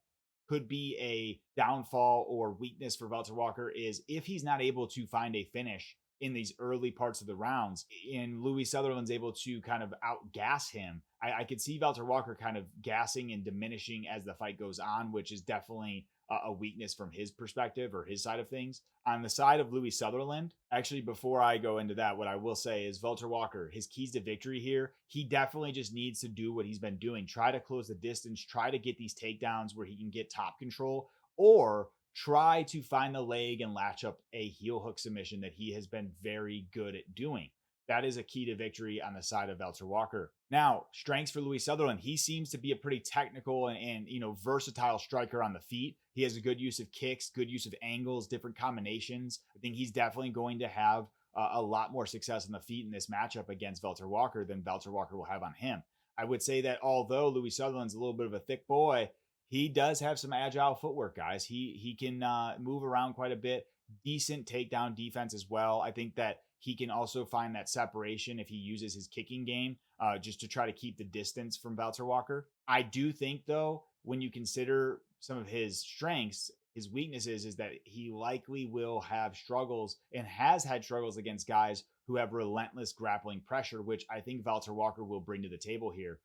could be a downfall or weakness for Valter Walker is if he's not able to find a finish in these early parts of the rounds, and Louis Sutherland's able to kind of outgas him, I could see Valter Walker kind of gassing and diminishing as the fight goes on, which is definitely a weakness from his perspective or his side of things. On the side of Louis Sutherland, actually, before I go into that, what I will say is Valter Walker, his keys to victory here, he definitely just needs to do what he's been doing. Try to close the distance, try to get these takedowns where he can get top control, or try to find the leg and latch up a heel hook submission that he has been very good at doing. that is a key to victory on the side of Valter Walker. Now, strengths for Louis Sutherland. He seems to be a pretty technical and versatile striker on the feet. He has a good use of kicks, good use of angles, different combinations. I think he's definitely going to have a lot more success on the feet in this matchup against Valter Walker than Valter Walker will have on him. I would say that although Louis Sutherland's a little bit of a thick boy, he does have some agile footwork, guys. He can move around quite a bit. Decent takedown defense as well. I think that he can also find that separation if he uses his kicking game just to try to keep the distance from Valter Walker. I do think, though, when you consider some of his strengths, his weaknesses is that he likely will have struggles and has had struggles against guys who have relentless grappling pressure, which I think Valter Walker will bring to the table here.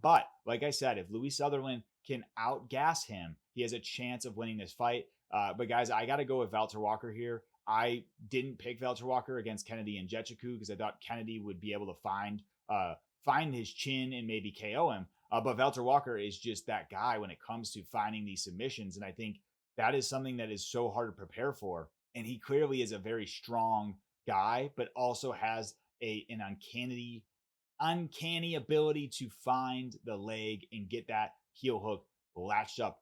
But like I said, if Louis Sutherland can outgas him, he has a chance of winning this fight. But guys, I got to go with Valter Walker here. I didn't pick Valter Walker against Kennedy and Jacqueline because I thought Kennedy would be able to find his chin and maybe KO him. But Valter Walker is just that guy when it comes to finding these submissions. And I think that is something that is so hard to prepare for. And he clearly is a very strong guy, but also has an uncanny ability to find the leg and get that heel hook latched up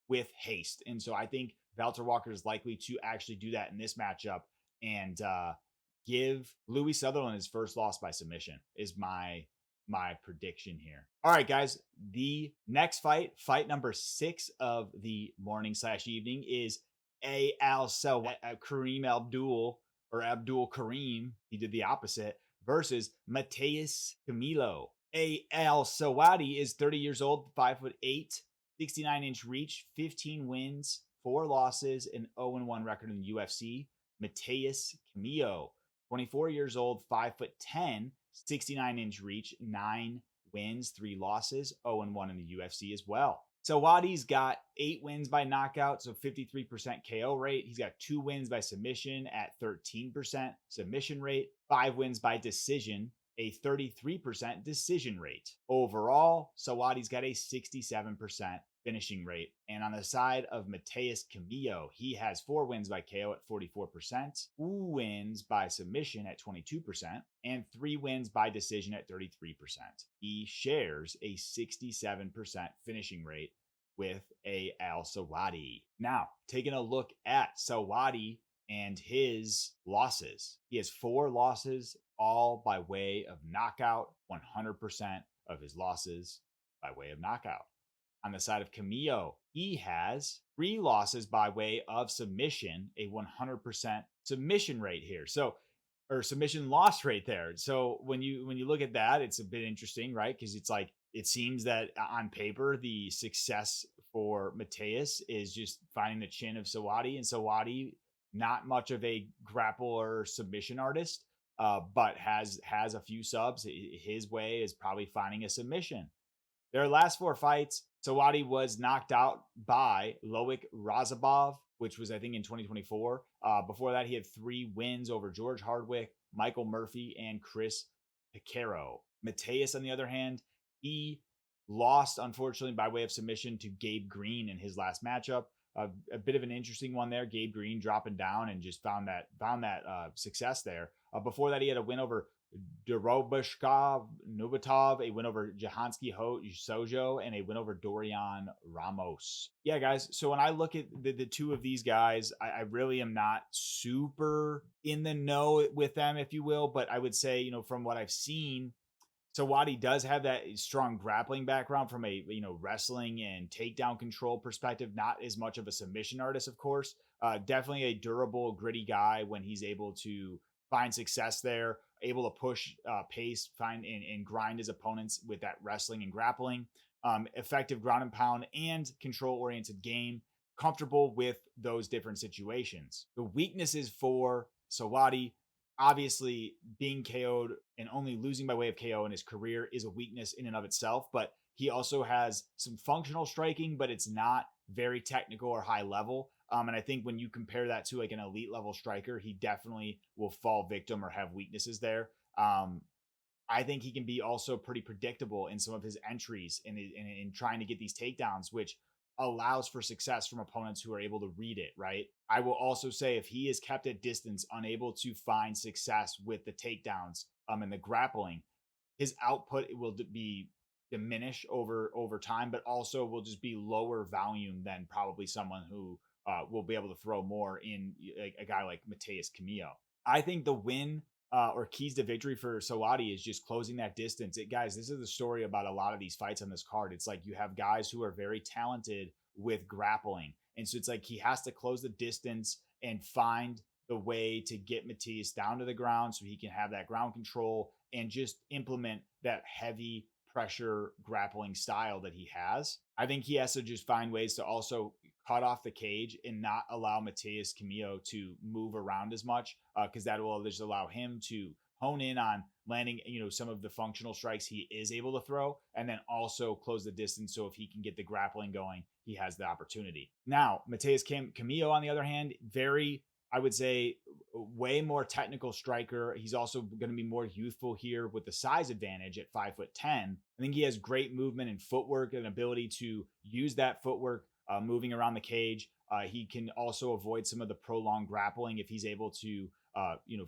with haste. And so I think Valter Walker is likely to actually do that in this matchup and give Louis Sutherland his first loss by submission is my prediction here. All right, guys, the next fight number 6 of the morning/evening is Al-Selwady, Abdul-Kareem, he did the opposite, versus Mateus Camilo. Al-Selwady is 30 years old, 5'8", 69-inch reach, 15 wins, 4 losses, an 0-1 record in the UFC. Mateus Camilo, 24 years old, 5'10", 69-inch reach, 9 wins, 3 losses, 0-1 in the UFC as well. Selwady's got 8 wins by knockout, so 53% KO rate. He's got 2 wins by submission at 13% submission rate, 5 wins by decision, a 33% decision rate. Overall, Selwady's got a 67% finishing rate. And on the side of Mateus Camilo, he has 4 wins by KO at 44%, 2 wins by submission at 22%, and 3 wins by decision at 33%. He shares a 67% finishing rate with Al-Selwady. Now, taking a look at Selwady and his losses. He has 4 losses, all by way of knockout, 100% of his losses by way of knockout. On the side of Camilo, he has 3 losses by way of submission, a 100% submission rate here. Or submission loss rate there. So when you look at that, it's a bit interesting, right? Because it's like, it seems that on paper, the success for Mateus is just finding the chin of Selwady, and Selwady, not much of a grappler submission artist, but has a few subs. His way is probably finding a submission. Their last 4 fights, Selwady was knocked out by Loic Razabov, which was, I think, in 2024. Before that, he had 3 wins over George Hardwick, Michael Murphy, and Chris Picaro. Mateus, on the other hand, he lost, unfortunately, by way of submission to Gabe Green in his last matchup. A bit of an interesting one there. Gabe Green dropping down and just found that success there. Before that, he had a win over Darobashkov Nubatov, a win over Jahansky Sojo, and a win over Dorian Ramos. Yeah, guys. So when I look at the 2 of these guys, I really am not super in the know with them, if you will. But I would say, from what I've seen, Selwady does have that strong grappling background from a wrestling and takedown control perspective. Not as much of a submission artist, of course. Definitely a durable, gritty guy when he's able to find success there, able to push pace, find and grind his opponents with that wrestling and grappling. Effective ground and pound and control-oriented game. Comfortable with those different situations. The weaknesses for Selwady, obviously, being KO'd and only losing by way of KO in his career is a weakness in and of itself, but he also has some functional striking, but it's not very technical or high level. And I think when you compare that to like an elite level striker, he definitely will fall victim or have weaknesses there. I think he can be also pretty predictable in some of his entries in trying to get these takedowns, which allows for success from opponents who are able to read it, right? I will also say if he is kept at distance, unable to find success with the takedowns, in the grappling, his output will be diminish over time, but also will just be lower volume than probably someone who will be able to throw more in like a guy like Mateus Camilo. I think the win or keys to victory for Selwady is just closing that distance. Guys, this is the story about a lot of these fights on this card. It's like you have guys who are very talented with grappling. And so it's like he has to close the distance and find the way to get Mateus down to the ground so he can have that ground control and just implement that heavy pressure grappling style that he has. I think he has to just find ways to also cut off the cage and not allow Mateus Camilo to move around as much, because that will just allow him to hone in on landing, some of the functional strikes he is able to throw, and then also close the distance. So if he can get the grappling going, he has the opportunity. Now, Mateus Camilo, on the other hand, I would say, way more technical striker. He's also going to be more youthful here with the size advantage at 5'10". I think he has great movement and footwork and ability to use that footwork moving around the cage. He can also avoid some of the prolonged grappling if he's able to,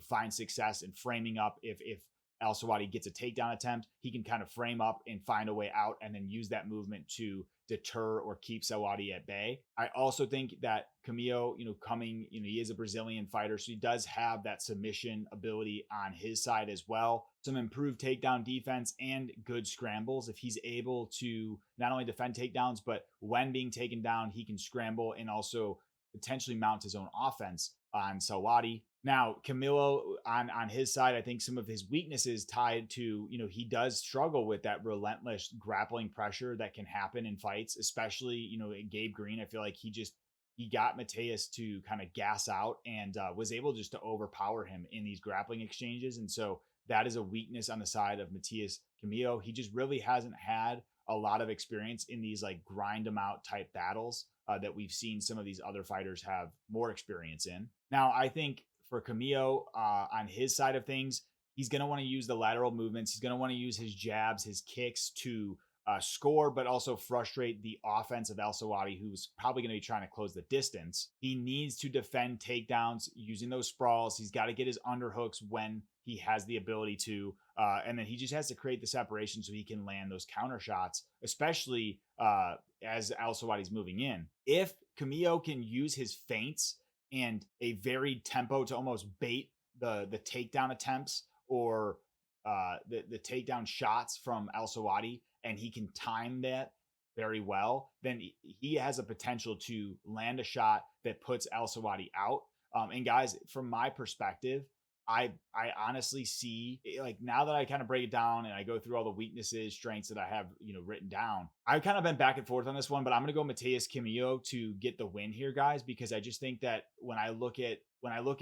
find success in framing up. If Al-Selwady gets a takedown attempt, he can kind of frame up and find a way out and then use that movement to deter or keep Selwady at bay. I also think that Camilo, he is a Brazilian fighter, so he does have that submission ability on his side as well. Some improved takedown defense and good scrambles. If he's able to not only defend takedowns, but when being taken down, he can scramble and also potentially mount his own offense on Selwady. Now, Camilo on his side, I think some of his weaknesses tied to, he does struggle with that relentless grappling pressure that can happen in fights, especially, Gabe Green. I feel like he got Mateus to kind of gas out and was able just to overpower him in these grappling exchanges. And so that is a weakness on the side of Mateus Camilo. He just really hasn't had a lot of experience in these like grind them out type battles that we've seen some of these other fighters have more experience in. Now, I think for Camilo, on his side of things, he's going to want to use the lateral movements. He's going to want to use his jabs, his kicks to score, but also frustrate the offense of Al-Selwady, who's probably going to be trying to close the distance. He needs to defend takedowns using those sprawls. He's got to get his underhooks when he has the ability to, and then he just has to create the separation so he can land those counter shots, especially as Al-Selwady's moving in. If Camilo can use his feints and a varied tempo to almost bait the takedown attempts or the takedown shots from Al-Selwady, and he can time that very well, then he has a potential to land a shot that puts Al-Selwady out. And guys, from my perspective, I honestly see, like, now that I kind of break it down and I go through all the weaknesses, strengths that I have, written down, I've kind of been back and forth on this one, but I'm going to go Mateus Camilo to get the win here, guys, because I just think that when I look at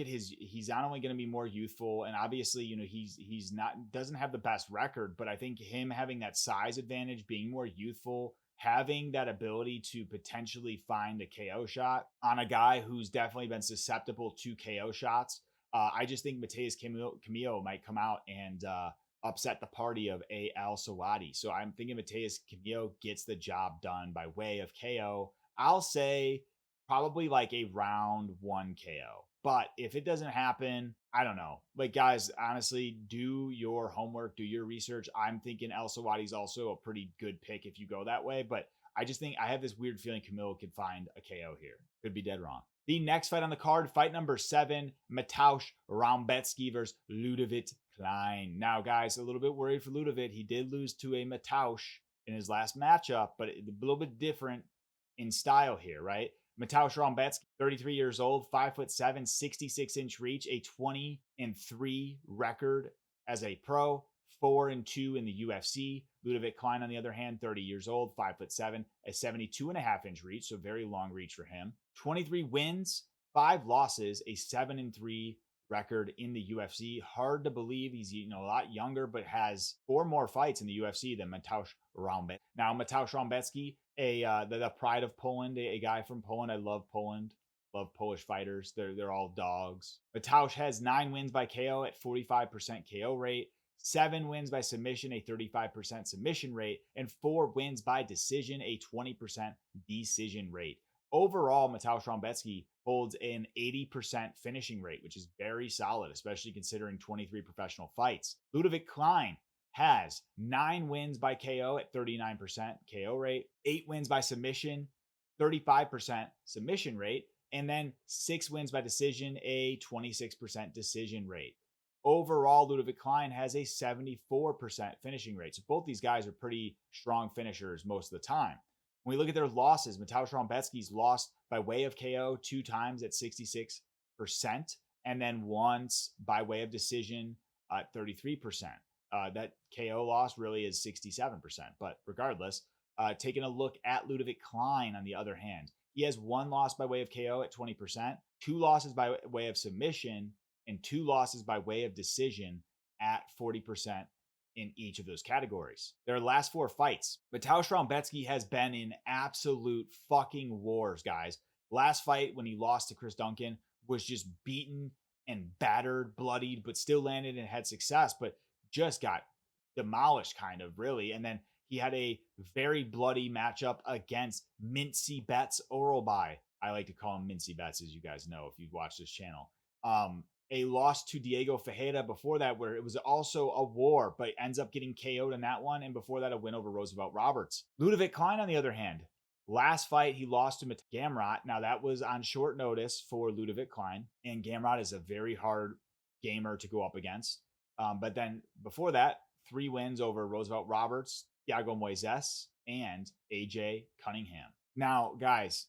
he's not only going to be more youthful, and obviously, he's doesn't have the best record, but I think him having that size advantage, being more youthful, having that ability to potentially find a KO shot on a guy who's definitely been susceptible to KO shots. I just think Mateus Camilo might come out and upset the party of Al-Selwady. So I'm thinking Mateus Camilo gets the job done by way of KO. I'll say probably like a round 1 KO. But if it doesn't happen, I don't know. Like, guys, honestly, do your homework, do your research. I'm thinking Al-Selwady's also a pretty good pick if you go that way. But I just think I have this weird feeling Camilo could find a KO here. Could be dead wrong. The next fight on the card, fight number 7, Mateusz Rebecki versus Ludovit Klein. Now, guys, a little bit worried for Ludovit. He did lose to a Mateusz in his last matchup, but a little bit different in style here, right? Mateusz Rebecki, 33 years old, 5'7", 66-inch reach, a 20-3 record as a pro, 4-2 in the UFC. Ludovit Klein, on the other hand, 30 years old, 5'7", a 72.5-inch reach, so very long reach for him. 23 wins, 5 losses, a 7-3 record in the UFC. Hard to believe he's a lot younger, but has 4 more fights in the UFC than Mateusz Rebecki. Now, Mateusz Rebecki, the pride of Poland, a guy from Poland. I love Poland. Love Polish fighters. They're all dogs. Mateusz has 9 wins by KO at 45% KO rate, 7 wins by submission, a 35% submission rate, and 4 wins by decision, a 20% decision rate. Overall, Mateusz Rebecki holds an 80% finishing rate, which is very solid, especially considering 23 professional fights. Ludovit Klein has 9 wins by KO at 39% KO rate, 8 wins by submission, 35% submission rate, and then 6 wins by decision, a 26% decision rate. Overall, Ludovit Klein has a 74% finishing rate. So both these guys are pretty strong finishers most of the time. When we look at their losses, Mateusz Rebecki's lost by way of KO 2 times at 66%, and then once by way of decision at 33%. That KO loss really is 67%. But regardless, taking a look at Ludovit Klein, on the other hand, he has 1 loss by way of KO at 20%, 2 losses by way of submission, and 2 losses by way of decision at 40% in each of those categories. Their last 4 fights, Mateusz Rebecki has been in absolute fucking wars, guys. Last fight, when he lost to Chris Duncan, was just beaten and battered, bloodied, but still landed and had success, but just got demolished, kind of, really. And then he had a very bloody matchup against Mincy Betts Orobai. I like to call him Mincy Betts, as you guys know, if you've watched this channel. A loss to Diego Ferreira before that, where it was also a war, but ends up getting KO'd in that one. And before that, a win over Roosevelt Roberts. Ludovit Klein, on the other hand, last fight, he lost to Gamrot. Now, that was on short notice for Ludovit Klein, and Gamrot is a very hard gamer to go up against. But then before that, 3 wins over Roosevelt Roberts, Thiago Moises, and AJ Cunningham. Now, guys,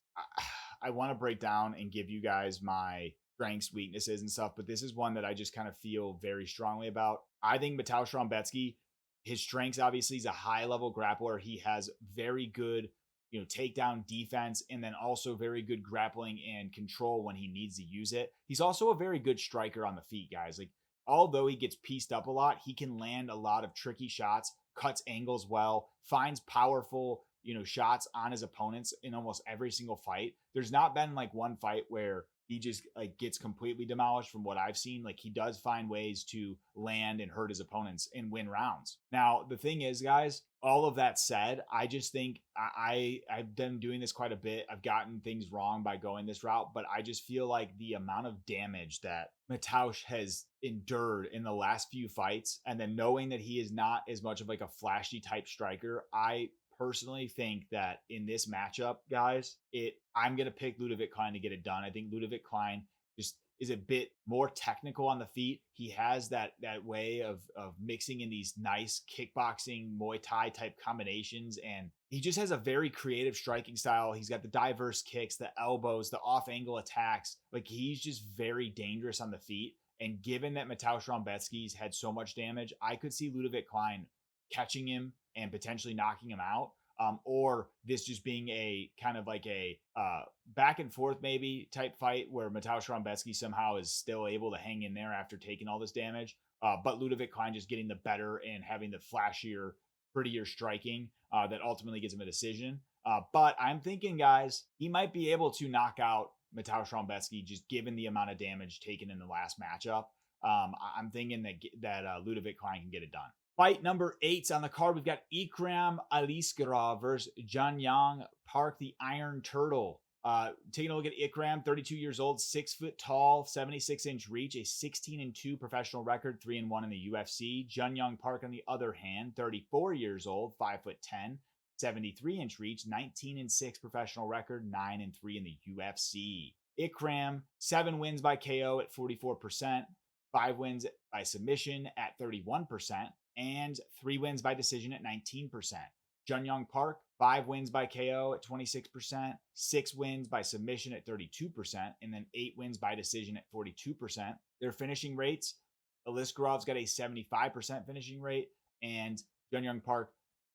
I want to break down and give you guys my strengths, weaknesses, and stuff, but this is one that I just kind of feel very strongly about. I think Mateusz Rebecki, his strengths, obviously, he's a high-level grappler. He has very good, takedown defense, and then also very good grappling and control when he needs to use it. He's also a very good striker on the feet, guys. Like, although he gets pieced up a lot, he can land a lot of tricky shots, cuts angles well, finds powerful, shots on his opponents in almost every single fight. There's not been like one fight where he just like gets completely demolished from what I've seen. Like, he does find ways to land and hurt his opponents and win rounds. Now, the thing is, guys, all of that said, I just think I've been doing this quite a bit. I've gotten things wrong by going this route, but I just feel like the amount of damage that Mateusz has endured in the last few fights, and then knowing that he is not as much of like a flashy type striker, I personally think that in this matchup, guys, I'm going to pick Ludovit Klein to get it done. I think Ludovit Klein just is a bit more technical on the feet. He has that way of mixing in these nice kickboxing, Muay Thai type combinations, and he just has a very creative striking style. He's got the diverse kicks, the elbows, the off-angle attacks. Like, he's just very dangerous on the feet. And given that Mateusz Rebecki's had so much damage, I could see Ludovit Klein catching him and potentially knocking him out. Or this just being a kind of like a back and forth maybe type fight where Mateusz Rebecki somehow is still able to hang in there after taking all this damage. But Ludovit Klein just getting the better and having the flashier, prettier striking that ultimately gets him a decision. But I'm thinking, guys, he might be able to knock out Mateusz Rebecki just given the amount of damage taken in the last matchup. I'm thinking that Ludovit Klein can get it done. Fight number 8 on the card, we've got Ikram Aliskerov versus Janyang Park, the Iron Turtle. Taking a look at Ikram, 32 years old, 6 foot tall, 76-inch reach, a 16-2 professional record, 3-1 in the UFC. Janyang Park, on the other hand, 34 years old, 5'10", 73-inch reach, 19-6 professional record, 9-3 in the UFC. Ikram, 7 wins by KO at 44%, 5 wins by submission at 31%, and 3 wins by decision at 19%. Janyang Park, 5 wins by KO at 26%, 6 wins by submission at 32%, and then 8 wins by decision at 42%. Their finishing rates, Aliskerov's got a 75% finishing rate, and Janyang Park,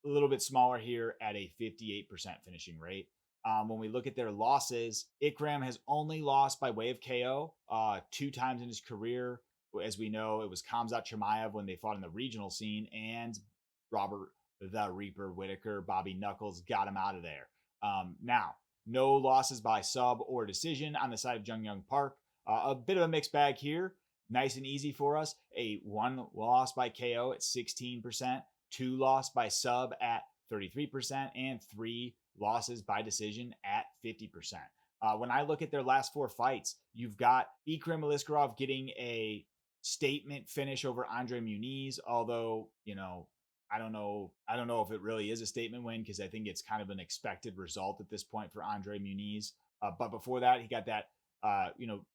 a little bit smaller here at a 58% finishing rate. When we look at their losses, Ikram has only lost by way of KO 2 times in his career. As we know, it was Khamzat Chimaev when they fought in the regional scene, and Robert the Reaper Whitaker, Bobby Knuckles, got him out of there. Now, no losses by sub or decision on the side of Janyang Park. A bit of a mixed bag here. Nice and easy for us. A 1 loss by KO at 16%, 2 loss by sub at 33%, and 3 losses by decision at 50%. When I look at their last 4 fights, you've got Ikram Aliskerov getting a statement finish over Andre Muniz, although, I don't know. I don't know if it really is a statement win because I think it's kind of an expected result at this point for Andre Muniz. But before that, he got that,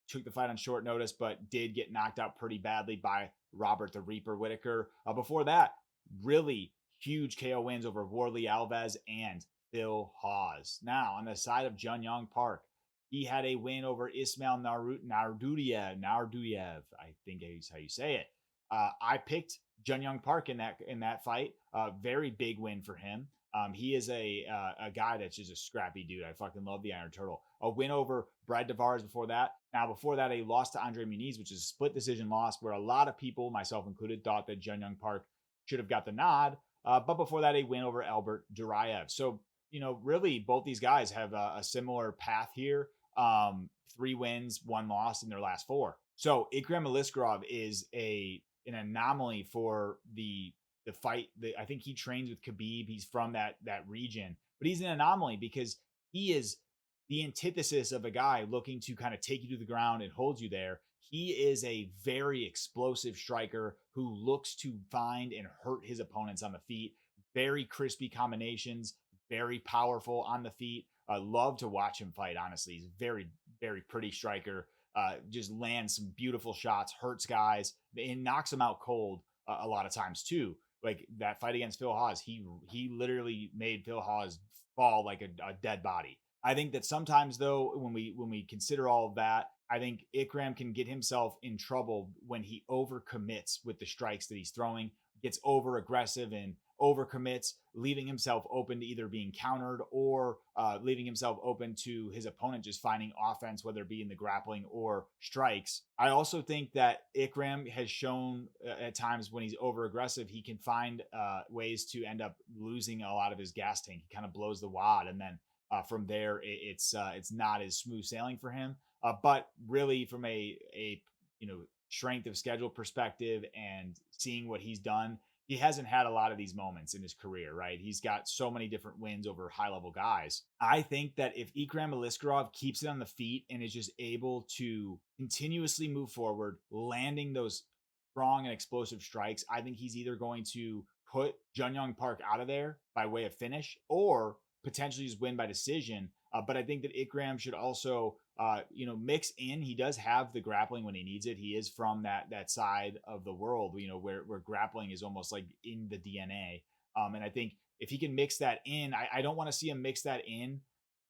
took the fight on short notice, but did get knocked out pretty badly by Robert the Reaper Whitaker. Before that, really huge KO wins over Warley Alves and Phil Hawes. Now, on the side of Jun Young Park, he had a win over Ismail Nardudiev. I think is how you say it. I picked Jun Young Park in that fight. Very big win for him. He is a guy that's just a scrappy dude. I fucking love the Iron Turtle. A win over Brad Tavares before that. Now, before that, a loss to Andre Muniz, which is a split decision loss where a lot of people, myself included, thought that Jun Young Park should have got the nod. But before that, a win over Albert Duraev. So, really both these guys have a similar path here. 3 wins, 1 loss in their last 4. So Ikram Aliskerov is an anomaly for the fight. I think he trains with Khabib. He's from that region, but he's an anomaly because he is the antithesis of a guy looking to kind of take you to the ground and hold you there. He is a very explosive striker who looks to find and hurt his opponents on the feet. Very crispy combinations, very powerful on the feet. I love to watch him fight, honestly. He's a very, very pretty striker. Just lands some beautiful shots, hurts guys, and knocks them out cold a lot of times too. Like that fight against Phil Hawes, he literally made Phil Hawes fall like a dead body. I think that sometimes though, when we consider all of that, I think Ikram can get himself in trouble when he overcommits with the strikes that he's throwing, gets over aggressive and overcommits, leaving himself open to either being countered or leaving himself open to his opponent just finding offense, whether it be in the grappling or strikes. I also think that Ikram has shown at times when he's over aggressive, he can find ways to end up losing a lot of his gas tank. He kind of blows the wad, and then from there, it's not as smooth sailing for him. But really, from a strength of schedule perspective and seeing what he's done, he hasn't had a lot of these moments in his career, right? He's got so many different wins over high-level guys. I think that if Ikram Aliskerov keeps it on the feet and is just able to continuously move forward, landing those strong and explosive strikes, I think he's either going to put Jun Young Park out of there by way of finish or potentially just win by decision. But I think that Ikram should also, mix in. He does have the grappling when he needs it. He is from that side of the world, where grappling is almost like in the DNA. And I think if he can mix that in, I don't want to see him mix that in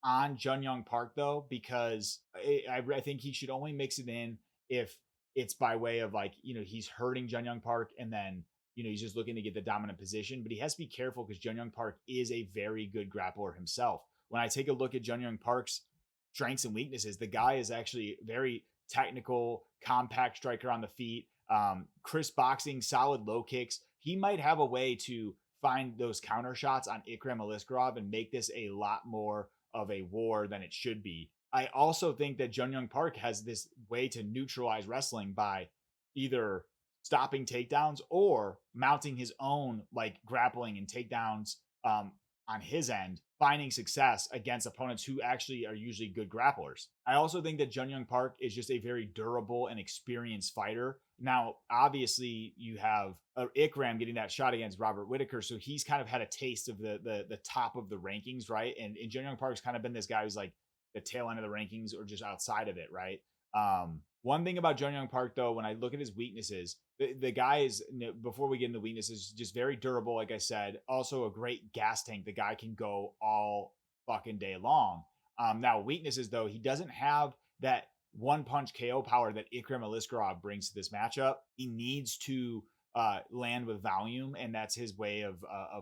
on Jun Young Park though, because I think he should only mix it in if it's by way of he's hurting Jun Young Park and then he's just looking to get the dominant position. But he has to be careful because Jun Young Park is a very good grappler himself. When I take a look at Jun Young Park's strengths and weaknesses, the guy is actually very technical, compact striker on the feet, crisp boxing, solid low kicks. He might have a way to find those counter shots on Ikram Aliskerov and make this a lot more of a war than it should be. I also think that Jun Young Park has this way to neutralize wrestling by either stopping takedowns or mounting his own grappling and takedowns on his end, finding success against opponents who actually are usually good grapplers. I also think that Jun Young Park is just a very durable and experienced fighter. Now, obviously, you have Ikram getting that shot against Robert Whitaker, so he's kind of had a taste of the top of the rankings, right? And Jun Young Park's kind of been this guy who's like the tail end of the rankings or just outside of it, right? One thing about Jun Young Park, though, when I look at his weaknesses, the guy is, before we get into weaknesses, just very durable, like I said. Also a great gas tank. The guy can go all fucking day long. Now, weaknesses, though, he doesn't have that one-punch KO power that Ikram Aliskerov brings to this matchup. He needs to land with volume, and that's his way of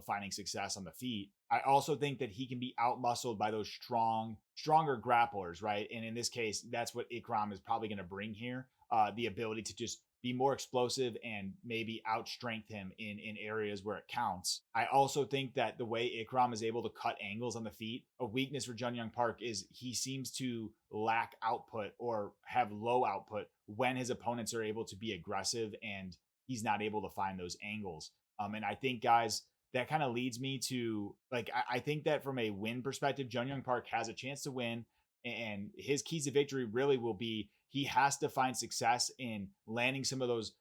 finding success on the feet. I also think that he can be out-muscled by those stronger grapplers, right? And in this case, that's what Ikram is probably going to bring here, the ability to just be more explosive and maybe outstrength him in areas where it counts. I also think that the way Ikram is able to cut angles on the feet, a weakness for Jun Young Park is he seems to lack output or have low output when his opponents are able to be aggressive and he's not able to find those angles. And I think, guys, that kind of leads me to like, I think that from a win perspective, Jun Young Park has a chance to win. And his keys to victory really will be he has to find success in landing some of those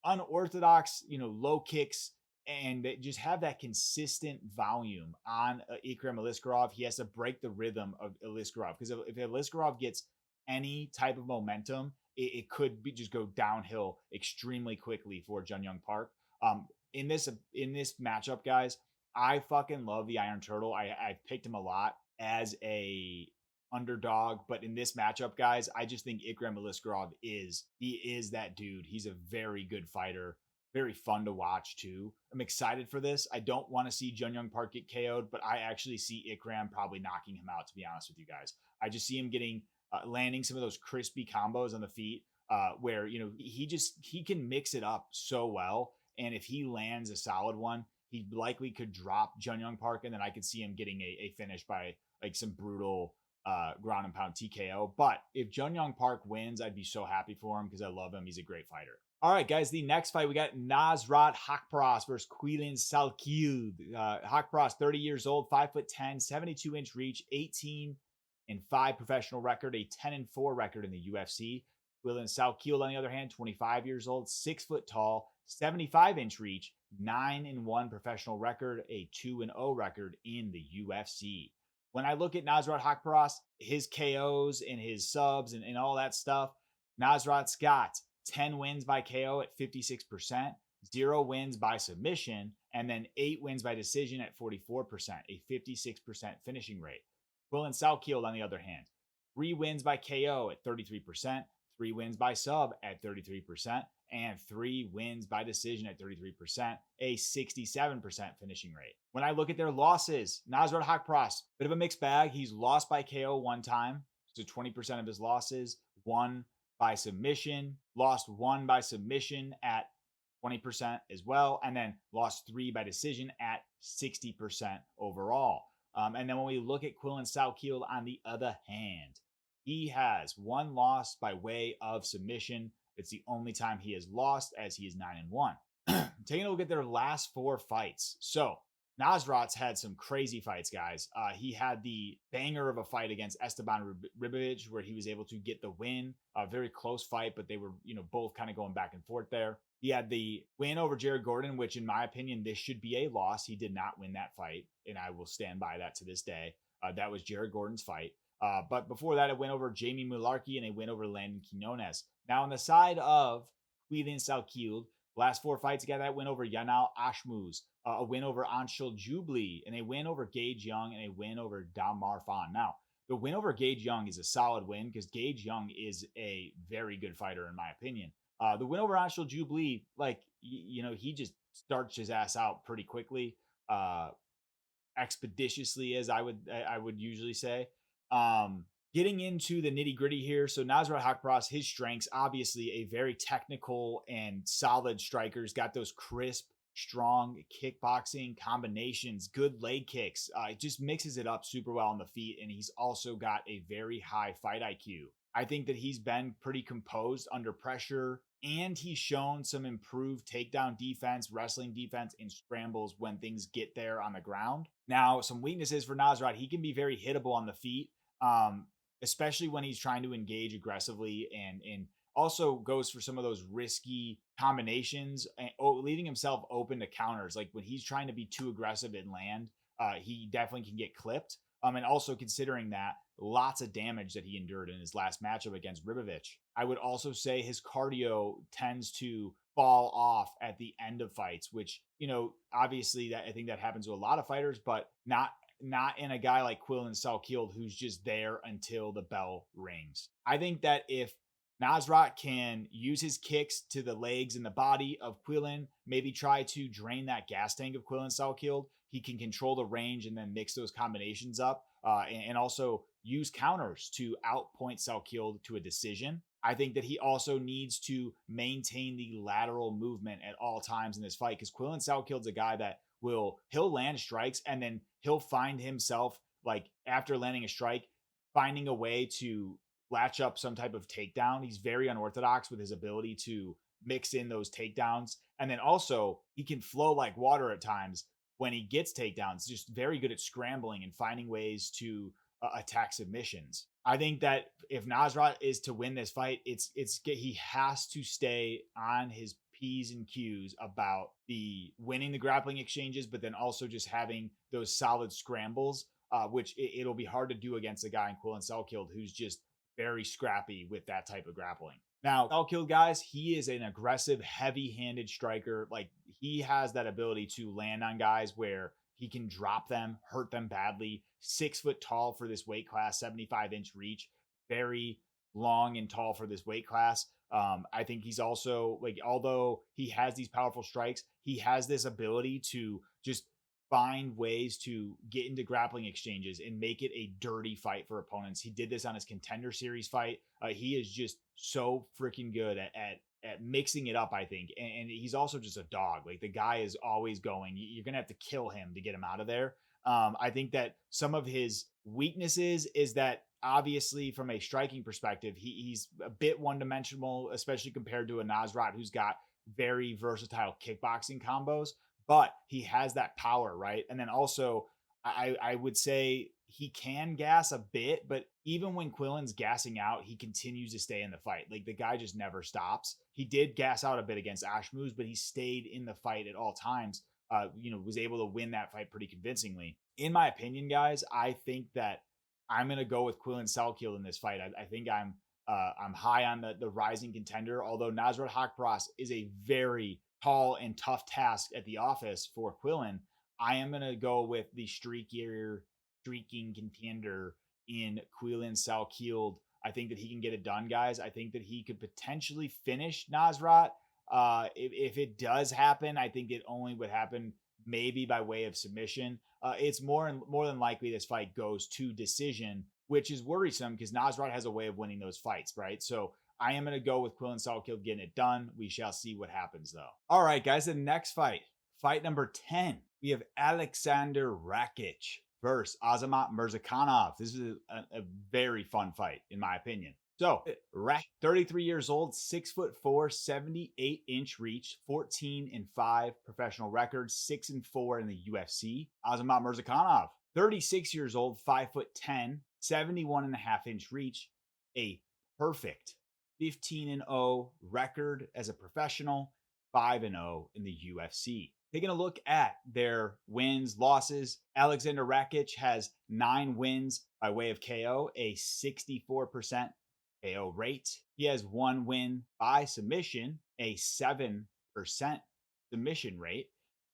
unorthodox, low kicks and just have that consistent volume on Ikram Aliskerov. He has to break the rhythm of Aliskerov because if Aliskerov gets any type of momentum, it could be just go downhill extremely quickly for Jun Young Park. In this matchup, guys, I fucking love the Iron Turtle. I picked him a lot as a underdog, but in this matchup, guys, I just think Ikram Aliskerov is that dude. He's a very good fighter, very fun to watch too. I'm excited for this. I don't want to see Jun Young Park get KO'd, but I actually see Ikram probably knocking him out, to be honest with you guys. I just see him getting landing some of those crispy combos on the feet where he can mix it up so well, and if he lands a solid one, he likely could drop Jun Young Park, and then I could see him getting a finish by like some brutal ground and pound TKO. But if Jun Young Park wins, I'd be so happy for him because I love him. He's a great fighter. All right, guys, the next fight, we got Nasrat Haqparast versus Quilin Salkild. Haqparast, 30 years old, 5'10", 72-inch reach, 18-5 professional record, a 10-4 record in the UFC. Quilin Salkild, on the other hand, 25 years old, 6 foot tall, 75-inch reach, 9-1 professional record, a 2-0 record in the UFC. When I look at Nasrat Haqparast, his KOs and his subs and all that stuff, Nasrat's got 10 wins by KO at 56%, 0 wins by submission, and then 8 wins by decision at 44%, a 56% finishing rate. Quilin Salkild, on the other hand, 3 wins by KO at 33%, 3 wins by sub at 33%, and 3 wins by decision at 33%, a 67% finishing rate. When I look at their losses, Nasrat Haqparast, bit of a mixed bag. He's lost by KO 1 time, so 20% of his losses, 1 by submission, lost 1 by submission at 20% as well, and then lost 3 by decision at 60% overall. And then when we look at Quilin Salkild, on the other hand, he has 1 loss by way of submission. It's the only time he has lost, as he is 9-1. Taking a look at their last 4 fights. So Nasrat's had some crazy fights, guys. He had the banger of a fight against Esteban Ribovic, where he was able to get the win. A very close fight, but they were, both kind of going back and forth there. He had the win over Jared Gordon, which in my opinion, this should be a loss. He did not win that fight, and I will stand by that to this day. That was Jared Gordon's fight. But before that, it went over Jamie Mularkey, and it went over Landon Quinones. Now, on the side of Quilin Salkild, last 4 fights together, that win over Yanal Ashmuz, a win over Anshul Jubli, and a win over Gage Young, and a win over Damar Fan. Now, the win over Gage Young is a solid win because Gage Young is a very good fighter, in my opinion. The win over Anshul Jubli, he just starts his ass out pretty quickly, expeditiously, as I would usually say. Getting into the nitty gritty here. So Nasrat Haqparast, his strengths, obviously a very technical and solid striker. He's got those crisp, strong kickboxing combinations, good leg kicks. It just mixes it up super well on the feet. And he's also got a very high fight IQ. I think that he's been pretty composed under pressure, and he's shown some improved takedown defense, wrestling defense, and scrambles when things get there on the ground. Now, some weaknesses for Nasrat. He can be very hittable on the feet. Especially when he's trying to engage aggressively, and also goes for some of those risky combinations and leaving himself open to counters. Like when he's trying to be too aggressive and land, he definitely can get clipped. And also considering that lots of damage that he endured in his last matchup against Ribovic. I would also say his cardio tends to fall off at the end of fights, which, obviously that I think that happens to a lot of fighters, but not in a guy like Quilin Salkild, who's just there until the bell rings. I think that if Nasrat can use his kicks to the legs and the body of Quilin, maybe try to drain that gas tank of Quilin Salkild, he can control the range and then mix those combinations up, and also use counters to outpoint Salkild to a decision. I think that he also needs to maintain the lateral movement at all times in this fight, because Quilin Salkild's a guy that he'll land strikes and then he'll find himself, like after landing a strike, finding a way to latch up some type of takedown. He's very unorthodox with his ability to mix in those takedowns. And then also he can flow like water at times when he gets takedowns, just very good at scrambling and finding ways to attack submissions. I think that if Nasrat is to win this fight, he has to stay on his P's and Q's about the winning the grappling exchanges, but then also just having those solid scrambles, which it'll be hard to do against a guy in Quillen Selkild who's just very scrappy with that type of grappling. Now, Selkild, guys, he is an aggressive, heavy-handed striker. Like, he has that ability to land on guys where he can drop them, hurt them badly. 6 foot tall for this weight class, 75-inch reach, very long and tall for this weight class. I think he's also, like, although he has these powerful strikes, he has this ability to just find ways to get into grappling exchanges and make it a dirty fight for opponents. He did this on his Contender Series fight. He is just so freaking good at mixing it up, I think. And he's also just a dog. Like, the guy is always going. You're going to have to kill him to get him out of there. I think that some of his weaknesses is that, obviously, from a striking perspective, he's a bit one-dimensional, especially compared to a Nasrat who's got very versatile kickboxing combos. But he has that power, right? And then also, I would say he can gas a bit, but even when Quillen's gassing out, he continues to stay in the fight. Like, the guy just never stops. He did gas out a bit against Ashmouz, but he stayed in the fight at all times. Was able to win that fight pretty convincingly. In my opinion, guys, I think that I'm going to go with Quillen Selkild in this fight. I think I'm high on the rising contender, although Nasrat Haqparast is a very tall and tough task at the office for Quillen. I am going to go with the streaking contender in Quillen Selkild. I think that he can get it done, guys. I think that he could potentially finish Nasrat. If it does happen, I think it only would happen maybe by way of submission. It's more than likely this fight goes to decision, which is worrisome because Nasrat has a way of winning those fights, right? So I am going to go with Quillen Selkild getting it done. We shall see what happens, though. All right, guys, the next fight number 10. We have Alexander Rakic versus Azamat Murzakanov. This is a very fun fight, in my opinion. So, Rakic, 33 years old, 6'4", 78-inch reach, 14-5 professional record, 6-4 in the UFC. Azamat Murzakanov, 36 years old, 5'10", 71.5-inch reach, a perfect 15-0 record as a professional, 5-0 in the UFC. Taking a look at their wins, losses, Alexander Rakic has 9 wins by way of KO, a 64% KO rate. He has 1 win by submission, a 7% submission rate,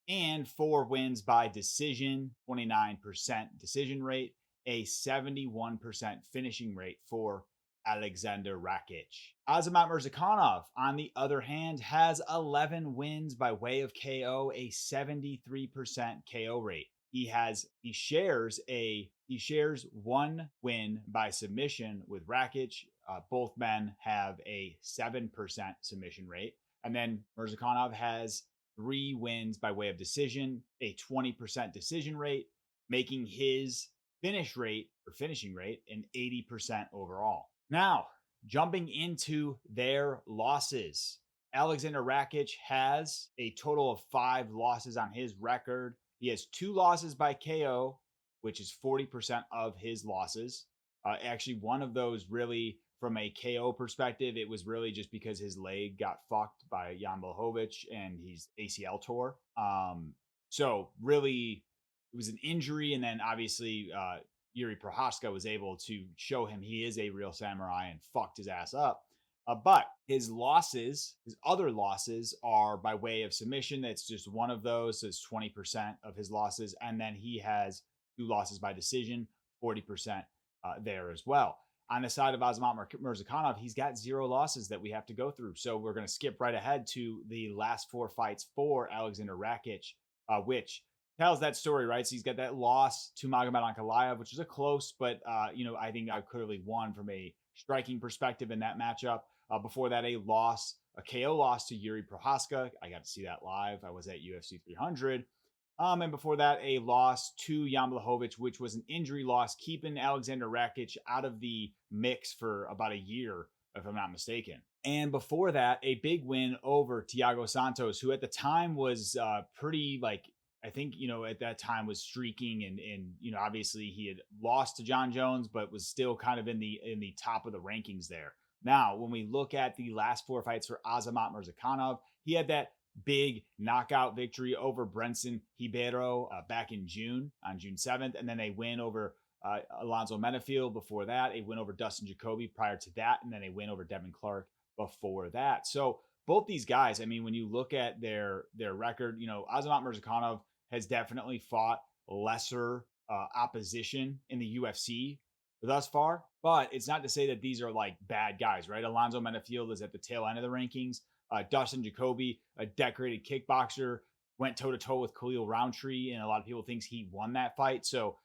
and 4 wins by decision, 29% decision rate, a 71% finishing rate for Alexander Rakic. Azamat Murzakanov, on the other hand, has 11 wins by way of KO, a 73% KO rate. He shares 1 win by submission with Rakic. Both men have a 7% submission rate. And then Murzakanov has 3 wins by way of decision, a 20% decision rate, making his finishing rate an 80% overall. Now, jumping into their losses. Alexander Rakic has a total of 5 losses on his record. He has 2 losses by KO, which is 40% of his losses. Actually, one of those really, from a KO perspective, it was really just because his leg got fucked by Jan Blachowicz and he's ACL tore. So really, it was an injury, and then obviously Yuri Prohaska was able to show him he is a real samurai and fucked his ass up. But his other losses are by way of submission. That's just one of those. So it's 20% of his losses. And then he has 2 losses by decision, 40% there as well. On the side of Azamat Murzakanov, he's got 0 losses that we have to go through. So we're going to skip right ahead to the last 4 fights for Alexander Rakic, which tells that story, right? So he's got that loss to Magomed Ankalaev, which was a close, but I think I clearly won from a striking perspective in that matchup. Before that, a KO loss to Yuri Prohaska. I got to see that live. I was at UFC 300. And before that, a loss to Jan Blachowicz, which was an injury loss, keeping Alexander Rakic out of the mix for about a year, if I'm not mistaken. And before that, a big win over Thiago Santos, who at the time was pretty, I think, at that time was streaking and obviously he had lost to John Jones, but was still kind of in the top of the rankings there. Now, when we look at the last 4 fights for Azamat Murzakanov, he had that big knockout victory over Brenson Ribeiro back in June, on June 7th. And then they win over Alonzo Menafield before that, a win over Dustin Jacoby prior to that, and then a win over Devin Clark before that. So both these guys, I mean, when you look at their record, Azamat Murzakanov has definitely fought lesser opposition in the UFC thus far, but it's not to say that these are like bad guys, right? Alonzo Menafield is at the tail end of the rankings. Dustin Jacoby, a decorated kickboxer, went toe-to-toe with Khalil Roundtree, and a lot of people thinks he won that fight. So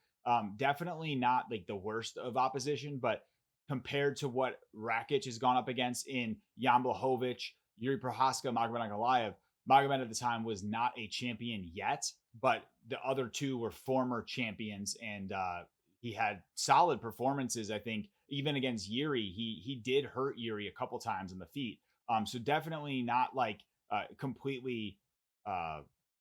definitely not like the worst of opposition, but compared to what Rakic has gone up against in Jan Blachowicz, Yuri Prohaska, Magomed Ankalaev, Magomed at the time was not a champion yet, but the other two were former champions, and he had solid performances. I think even against Yuri, he did hurt Yuri a couple times in the feet. So definitely not like completely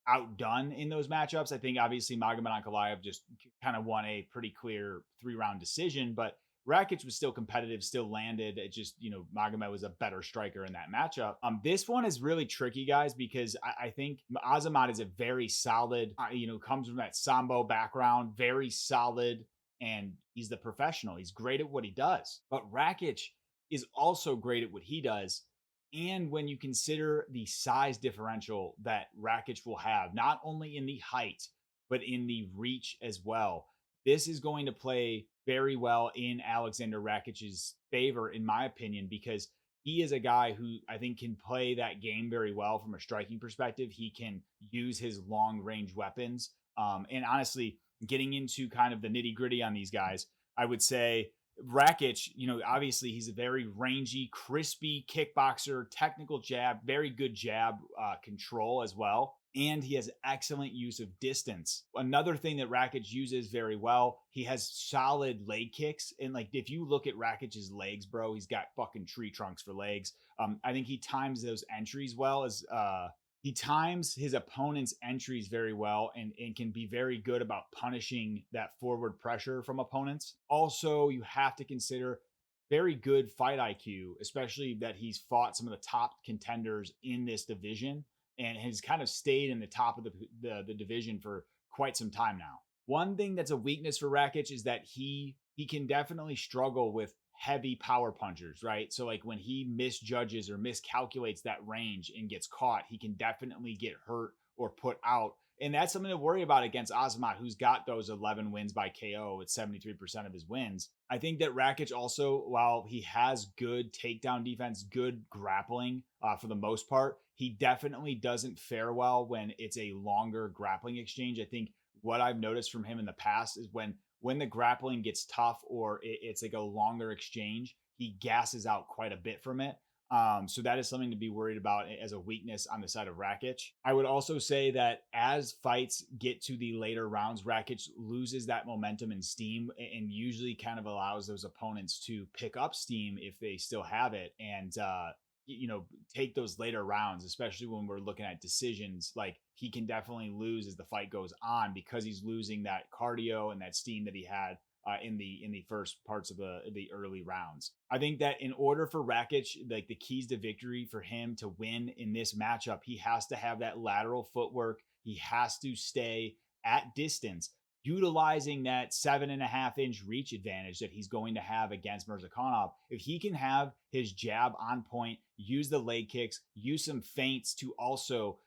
outdone in those matchups. I think obviously Magomed Ankalaev just kind of won a pretty clear 3-round decision, but Rakic was still competitive, still landed. It just, Magomed was a better striker in that matchup. This one is really tricky, guys, because I think Azamat is a very solid, comes from that Sambo background, very solid, and he's the professional. He's great at what he does. But Rakic is also great at what he does. And when you consider the size differential that Rakic will have, not only in the height, but in the reach as well, this is going to play very well in Alexander Rakic's favor, in my opinion, because he is a guy who I think can play that game very well from a striking perspective. He can use his long range weapons. And honestly, getting into kind of the nitty gritty on these guys, I would say Rakic, obviously he's a very rangy, crispy kickboxer, technical jab, very good jab control as well. And he has excellent use of distance. Another thing that Rakic uses very well, he has solid leg kicks. And like, if you look at Rakic's legs, bro, he's got fucking tree trunks for legs. I think he times those entries well as he times his opponent's entries very well and can be very good about punishing that forward pressure from opponents. Also, you have to consider very good fight IQ, especially that he's fought some of the top contenders in this division and has kind of stayed in the top of the division for quite some time now. One thing that's a weakness for Rakic is that he can definitely struggle with heavy power punchers, right? So like when he misjudges or miscalculates that range and gets caught, he can definitely get hurt or put out. And that's something to worry about against Azamat, who's got those 11 wins by KO with 73% of his wins. I think that Rakic also, while he has good takedown defense, good grappling for the most part, he definitely doesn't fare well when it's a longer grappling exchange. I think what I've noticed from him in the past is when the grappling gets tough or it's like a longer exchange, he gasses out quite a bit from it. So that is something to be worried about as a weakness on the side of Rakic. I would also say that as fights get to the later rounds, Rakic loses that momentum and steam and usually kind of allows those opponents to pick up steam if they still have it and, take those later rounds, especially when we're looking at decisions. Like he can definitely lose as the fight goes on because he's losing that cardio and that steam that he had in the first parts of the early rounds. I think that in order for Rakic, like the keys to victory for him to win in this matchup, he has to have that lateral footwork. He has to stay at distance, utilizing that 7.5-inch reach advantage that he's going to have against Murzakanov. If he can have his jab on point, use the leg kicks, use some feints to also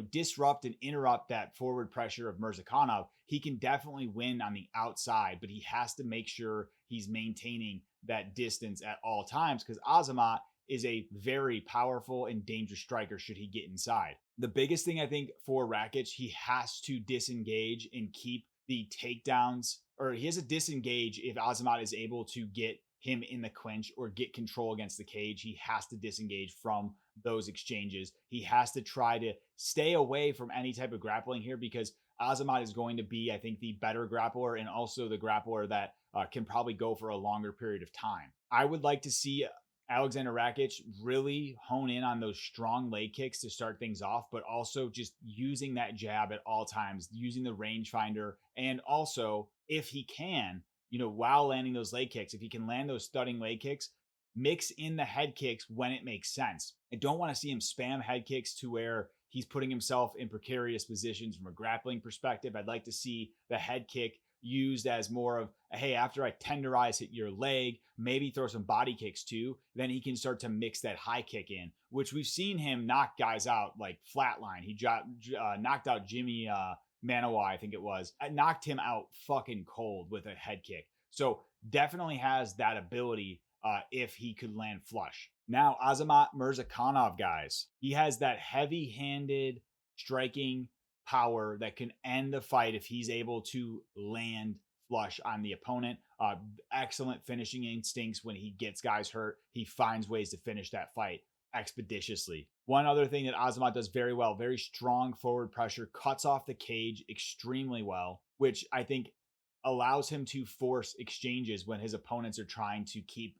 disrupt and interrupt that forward pressure of Murzakanov, he can definitely win on the outside, but he has to make sure he's maintaining that distance at all times because Azamat is a very powerful and dangerous striker should he get inside. The biggest thing I think for Rakic, he has to disengage and keep the takedowns, or he has to disengage if Azamat is able to get him in the clinch or get control against the cage. He has to disengage from those exchanges. He has to try to stay away from any type of grappling here because Azamat is going to be, I think, the better grappler and also the grappler that can probably go for a longer period of time. I would like to see Alexander Rakic really hone in on those strong leg kicks to start things off, but also just using that jab at all times, using the rangefinder. And also, if he can, while landing those leg kicks, if he can land those stunning leg kicks, mix in the head kicks when it makes sense. I don't want to see him spam head kicks to where he's putting himself in precarious positions from a grappling perspective. I'd like to see the head kick used as more of, hey, after I tenderize hit your leg, maybe throw some body kicks too. Then he can start to mix that high kick in, which we've seen him knock guys out like flatline. He knocked out Jimmy Manawa, I think it was. Knocked him out fucking cold with a head kick. So definitely has that ability if he could land flush. Now, Azamat Murzakanov, guys, he has that heavy-handed striking power that can end the fight if he's able to land flush on the opponent. Excellent finishing instincts when he gets guys hurt. He finds ways to finish that fight expeditiously. One other thing that Azamat does very well, very strong forward pressure, cuts off the cage extremely well, which I think allows him to force exchanges when his opponents are trying to keep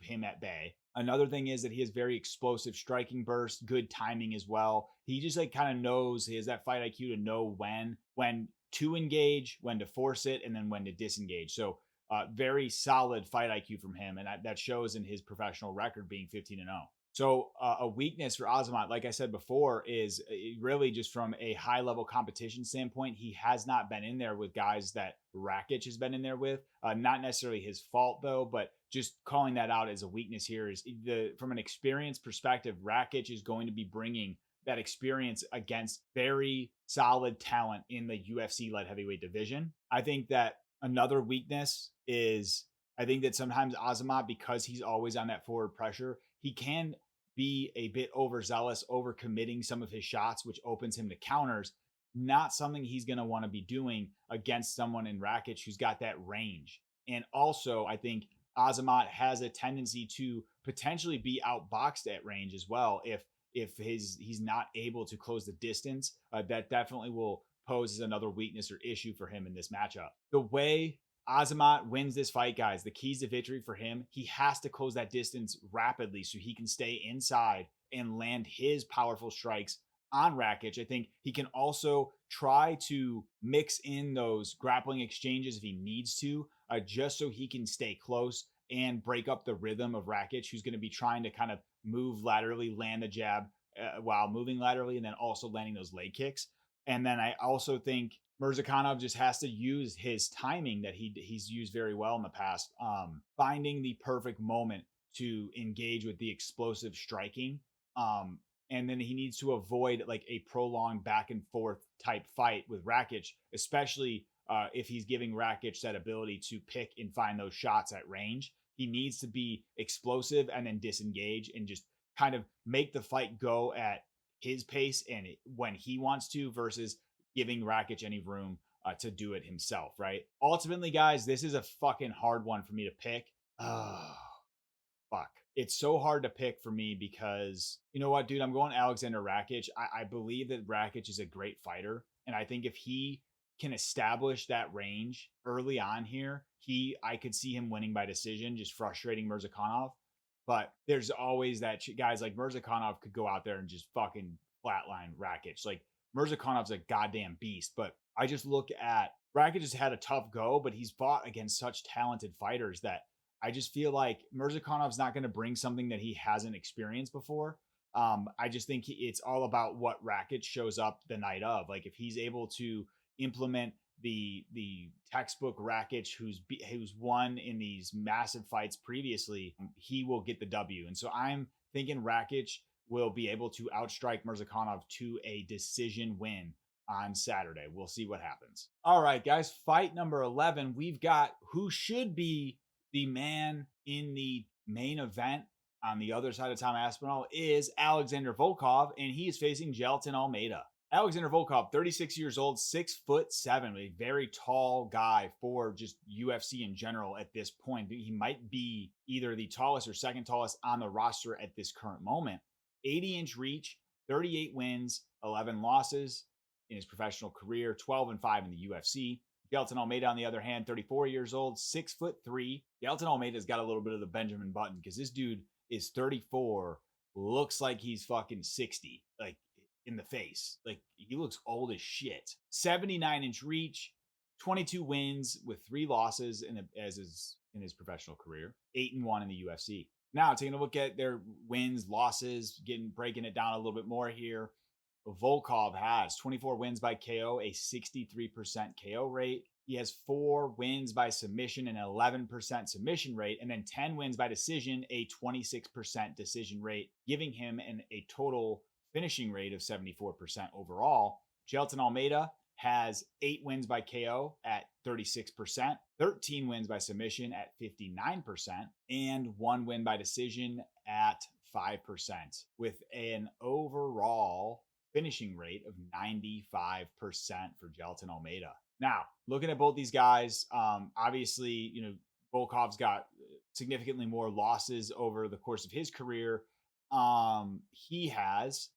him at bay. Another thing is that he has very explosive striking bursts, good timing as well. He just kind of knows, he has that fight IQ to know when to engage, when to force it, and then when to disengage. So very solid fight IQ from him. And that shows in his professional record being 15-0. So a weakness for Azamat, like I said before, is really just from a high level competition standpoint. He has not been in there with guys that Rakic has been in there with. Not necessarily his fault though, but just calling that out as a weakness here is from an experience perspective, Rakic is going to be bringing that experience against very solid talent in the UFC light heavyweight division. I think that another weakness is, I think that sometimes Azamat, because he's always on that forward pressure, he can be a bit overzealous, overcommitting some of his shots, which opens him to counters. Not something he's going to want to be doing against someone in Rakic who's got that range. And also, I think Azamat has a tendency to potentially be outboxed at range as well. If he's not able to close the distance, that definitely will pose as another weakness or issue for him in this matchup. The way Azamat wins this fight, guys, the keys to victory for him, he has to close that distance rapidly so he can stay inside and land his powerful strikes on Rakic. I think he can also try to mix in those grappling exchanges if he needs to, just so he can stay close and break up the rhythm of Rakic, who's going to be trying to kind of move laterally, land the jab while moving laterally, and then also landing those leg kicks. And then I also think Murzakanov just has to use his timing that he's used very well in the past, finding the perfect moment to engage with the explosive striking. And then he needs to avoid like a prolonged back and forth type fight with Rakic, especially if he's giving Rakic that ability to pick and find those shots at range. He needs to be explosive and then disengage and just kind of make the fight go at his pace and when he wants to, versus giving Rakic any room to do it himself, right? Ultimately, guys, this is a fucking hard one for me to pick. Oh, fuck. It's so hard to pick for me because, you know what, dude, I'm going Alexander Rakic. I believe that Rakic is a great fighter. And I think if he can establish that range early on here, I could see him winning by decision, just frustrating Murzakanov. But there's always that guys like Murzakanov could go out there and just fucking flatline Rakic. Like, Murzakonov's a goddamn beast, but I just look at Rakic has had a tough go, but he's fought against such talented fighters that I just feel like Murzakonov's not going to bring something that he hasn't experienced before. I just think it's all about what Rakic shows up the night of. Like, if he's able to implement the textbook Rakic who's won in these massive fights previously, he will get the W. And so I'm thinking Rakic will be able to outstrike Murzakanov to a decision win on Saturday. We'll see what happens. All right, guys, fight number 11. We've got who should be the man in the main event on the other side of Tom Aspinall is Alexander Volkov, and he is facing Jailton Almeida. Alexander Volkov, 36 years old, 6'7", a very tall guy for just UFC in general at this point. He might be either the tallest or second tallest on the roster at this current moment. 80-inch reach, 38 wins, 11 losses in his professional career, 12-5 in the UFC. Jailton Almeida, on the other hand, 34 years old, 6'3". Jailton Almeida's got a little bit of the Benjamin Button because this dude is 34, looks like he's fucking 60, like in the face. Like he looks old as shit. 79-inch reach, 22 wins with 3 losses in his professional career, 8-1 in the UFC. Now taking a look at their wins, losses, breaking it down a little bit more here. Volkov has 24 wins by KO, a 63% KO rate. He has 4 wins by submission, an 11% submission rate, and then 10 wins by decision, a 26% decision rate, giving him a total finishing rate of 74% overall. Jailton Almeida has 8 wins by KO at 36%, 13 wins by submission at 59%, and 1 win by decision at 5%, with an overall finishing rate of 95% for Jailton Almeida. Now, looking at both these guys, obviously, Volkov's got significantly more losses over the course of his career. He has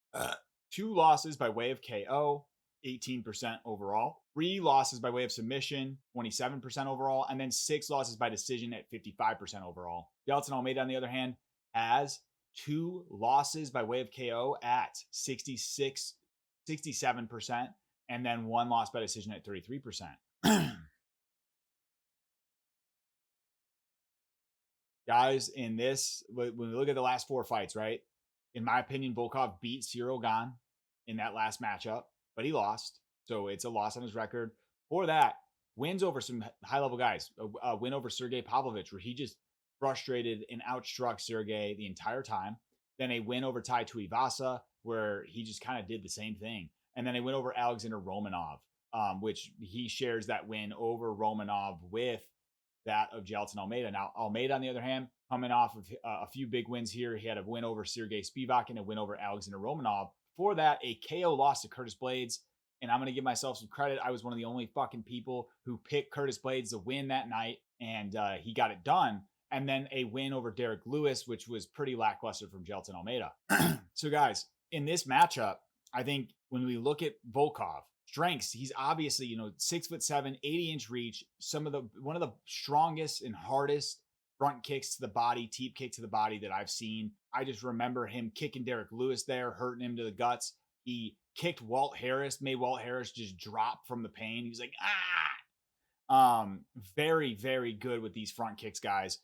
2 losses by way of KO, 18% overall, 3 losses by way of submission, 27% overall, and then 6 losses by decision at 55% overall. Jailton Almeida, on the other hand, has 2 losses by way of KO at 67%, and then 1 loss by decision at 33%. Guys, in this, when we look at the last 4 fights, right? In my opinion, Volkov beat Ciryl Gane in that last matchup, but he lost. So it's a loss on his record. For that, wins over some high-level guys. A win over Sergey Pavlovich, where he just frustrated and outstruck Sergey the entire time. Then a win over Tai Tuivasa, where he just kind of did the same thing. And then a win over Alexander Romanov, which he shares that win over Romanov with that of Jailton Almeida. Now, Almeida, on the other hand, coming off of a few big wins here. He had a win over Sergey Spivak and a win over Alexander Romanov. For that, a KO loss to Curtis Blades. And I'm going to give myself some credit. I was one of the only fucking people who picked Curtis Blades to win that night, and he got it done. And then a win over Derek Lewis, which was pretty lackluster from Jailton Almeida. So, guys, in this matchup, I think when we look at Volkov, strengths, he's obviously, 6'7", 80-inch reach, one of the strongest and hardest front kicks to the body, teep kick to the body that I've seen. I just remember him kicking Derek Lewis there, hurting him to the guts. He kicked Walt Harris, made Walt Harris just drop from the pain. He's like, ah! Very, very good with these front kicks, guys.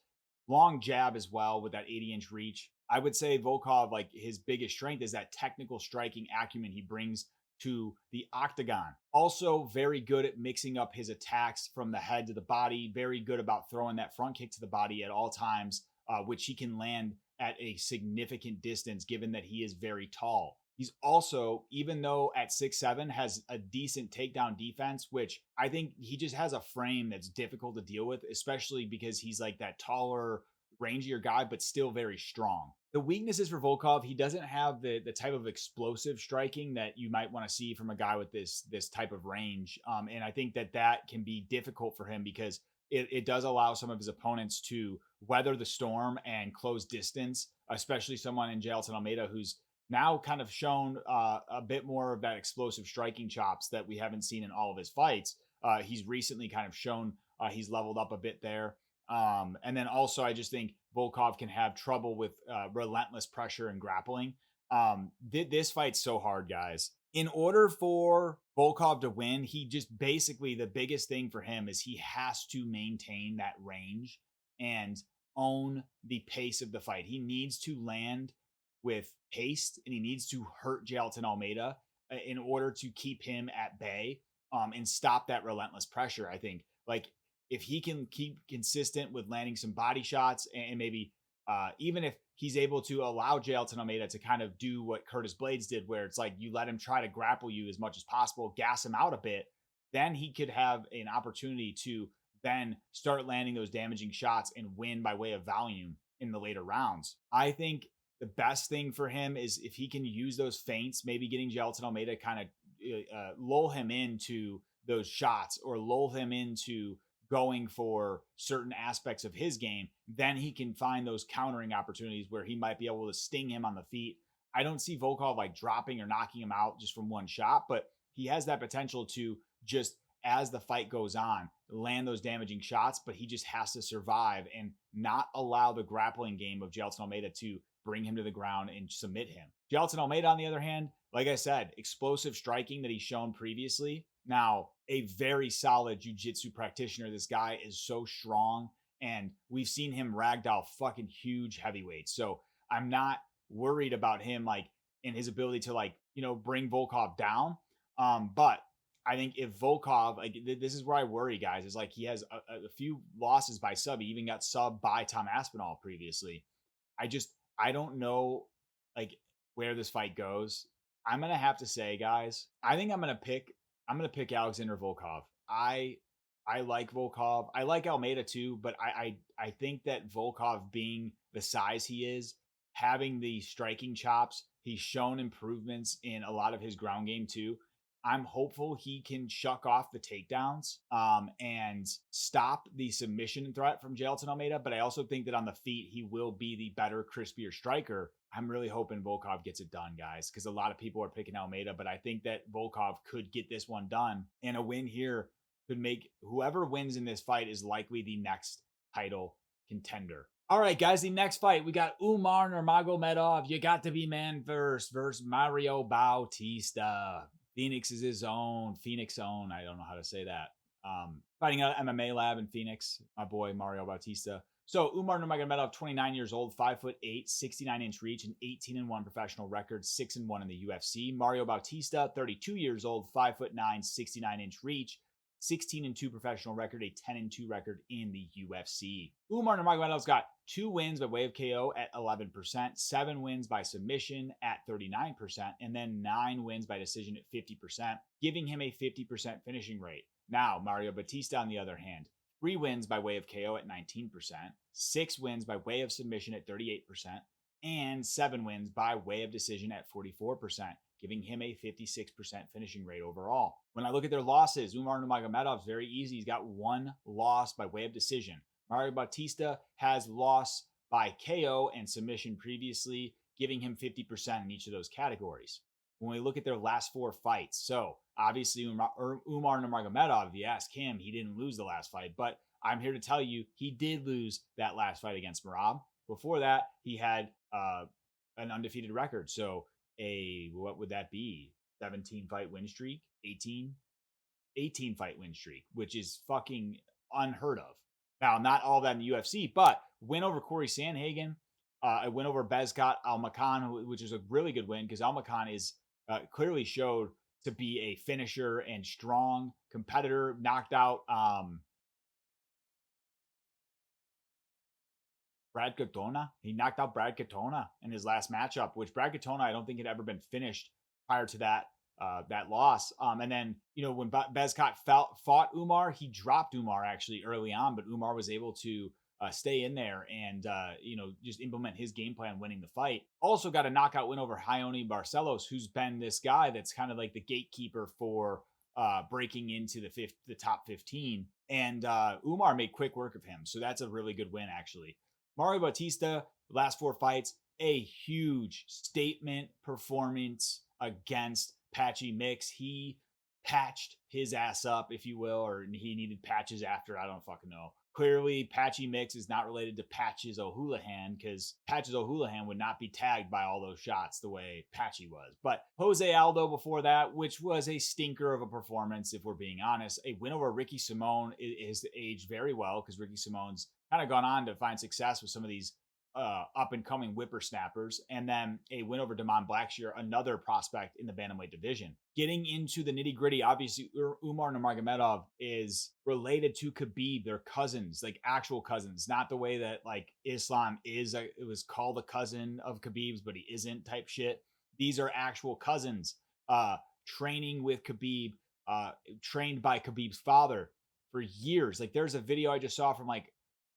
Long jab as well with that 80-inch reach. I would say Volkov, like, his biggest strength is that technical striking acumen he brings to the octagon. Also very good at mixing up his attacks from the head to the body. Very good about throwing that front kick to the body at all times, which he can land at a significant distance given that he is very tall. He's also, even though at 6'7", has a decent takedown defense, which I think he just has a frame that's difficult to deal with, especially because he's like that taller, rangier guy, but still very strong. The weaknesses for Volkov, he doesn't have the type of explosive striking that you might want to see from a guy with this type of range. And I think that can be difficult for him because it does allow some of his opponents to weather the storm and close distance, especially someone in Jailton Almeida who's now kind of shown a bit more of that explosive striking chops that we haven't seen in all of his fights. He's recently kind of shown he's leveled up a bit there. And then also, I just think Volkov can have trouble with relentless pressure and grappling. This fight's so hard, guys. In order for Volkov to win, he just basically, the biggest thing for him is he has to maintain that range and own the pace of the fight. He needs to land with haste, and he needs to hurt Jailton Almeida in order to keep him at bay and stop that relentless pressure. I think, like, if he can keep consistent with landing some body shots and maybe even if he's able to allow Jailton Almeida to kind of do what Curtis Blades did, where it's like you let him try to grapple you as much as possible, gas him out a bit, then he could have an opportunity to then start landing those damaging shots and win by way of volume in the later rounds. I think the best thing for him is if he can use those feints, maybe getting Jailton Almeida kind of lull him into those shots or lull him into going for certain aspects of his game, then he can find those countering opportunities where he might be able to sting him on the feet. I don't see Volkov like dropping or knocking him out just from one shot, but he has that potential to just as the fight goes on, land those damaging shots, but he just has to survive and not allow the grappling game of Jailton Almeida to bring him to the ground and submit him. Jailton Almeida, on the other hand, like I said, explosive striking that he's shown previously. Now, a very solid jiu-jitsu practitioner. This guy is so strong, and we've seen him ragdoll fucking huge heavyweights. So I'm not worried about him, like, in his ability to, like, bring Volkov down. But I think if Volkov, like, this is where I worry, guys, is like he has a few losses by sub. He even got subbed by Tom Aspinall previously. I don't know, like, where this fight goes. I'm gonna have to say, guys, I think I'm gonna pick Alexander Volkov. I like Volkov. I like Almeida too, but I think that Volkov, being the size he is, having the striking chops, he's shown improvements in a lot of his ground game too. I'm hopeful he can shuck off the takedowns and stop the submission threat from Jailton Almeida. But I also think that on the feet, he will be the better, crispier striker. I'm really hoping Volkov gets it done, guys, because a lot of people are picking Almeida. But I think that Volkov could get this one done. And a win here could make whoever wins in this fight is likely the next title contender. All right, guys, the next fight, we got Umar Nurmagomedov. You got to be man first versus Mario Bautista. Phoenix is his own. Phoenix own. I don't know how to say that. Fighting out at MMA Lab in Phoenix, my boy Mario Bautista. So Umar Nurmagomedov, 29 years old, 5'8", 69-inch reach, and 18-1 professional record, 6-1 in the UFC. Mario Bautista, 32 years old, 5'9", 69-inch reach, 16-2 professional record, a 10-2 record in the UFC. Umar Nurmagomedov's got 2 wins by way of KO at 11%, 7 wins by submission at 39%, and then 9 wins by decision at 50%, giving him a 50% finishing rate. Now, Mario Bautista, on the other hand, 3 wins by way of KO at 19%, 6 wins by way of submission at 38%, and 7 wins by way of decision at 44%, giving him a 56% finishing rate overall. When I look at their losses, Umar Nurmagomedov is very easy. He's got 1 loss by way of decision. Mario Bautista has lost by KO and submission previously, giving him 50% in each of those categories. When we look at their last 4 fights, so obviously Umar Nurmagomedov, if you ask him, he didn't lose the last fight, but I'm here to tell you he did lose that last fight against Merab. Before that, he had an undefeated record. So what would that be? 17 fight win streak, 18 fight win streak, which is fucking unheard of. Now, not all that in the UFC, but win over Corey Sandhagen, a win over Bezkat Almakhan, which is a really good win because Almakhan is clearly showed to be a finisher and strong competitor. Knocked out Brad Katona. He knocked out Brad Katona in his last matchup, which Brad Katona I don't think had ever been finished prior to that loss. And then, when Bezkat fought Umar, he dropped Umar actually early on, but Umar was able to stay in there and, just implement his game plan winning the fight. Also got a knockout win over Raoni Barcelos, who's been this guy that's kind of like the gatekeeper for breaking into the top 15. And Umar made quick work of him. So that's a really good win, actually. Mario Bautista, last 4 fights, a huge statement performance against Patchy Mix. He patched his ass up, if you will, or he needed patches after. I don't fucking know. Clearly, Patchy Mix is not related to Patches O'Houlihan because Patches O'Houlihan would not be tagged by all those shots the way Patchy was. But Jose Aldo before that, which was a stinker of a performance, if we're being honest. A win over Ricky Simone is aged very well because Ricky Simone's kind of gone on to find success with some of these up-and-coming whippersnappers, and then a win over Damon Blackshear, another prospect in the bantamweight division. Getting into the nitty-gritty, obviously, Umar Nurmagomedov is related to Khabib. They're cousins, like actual cousins, not the way that, like, Islam is. It was called a cousin of Khabib's, but he isn't type shit. These are actual cousins training with Khabib, trained by Khabib's father for years. Like, there's a video I just saw from,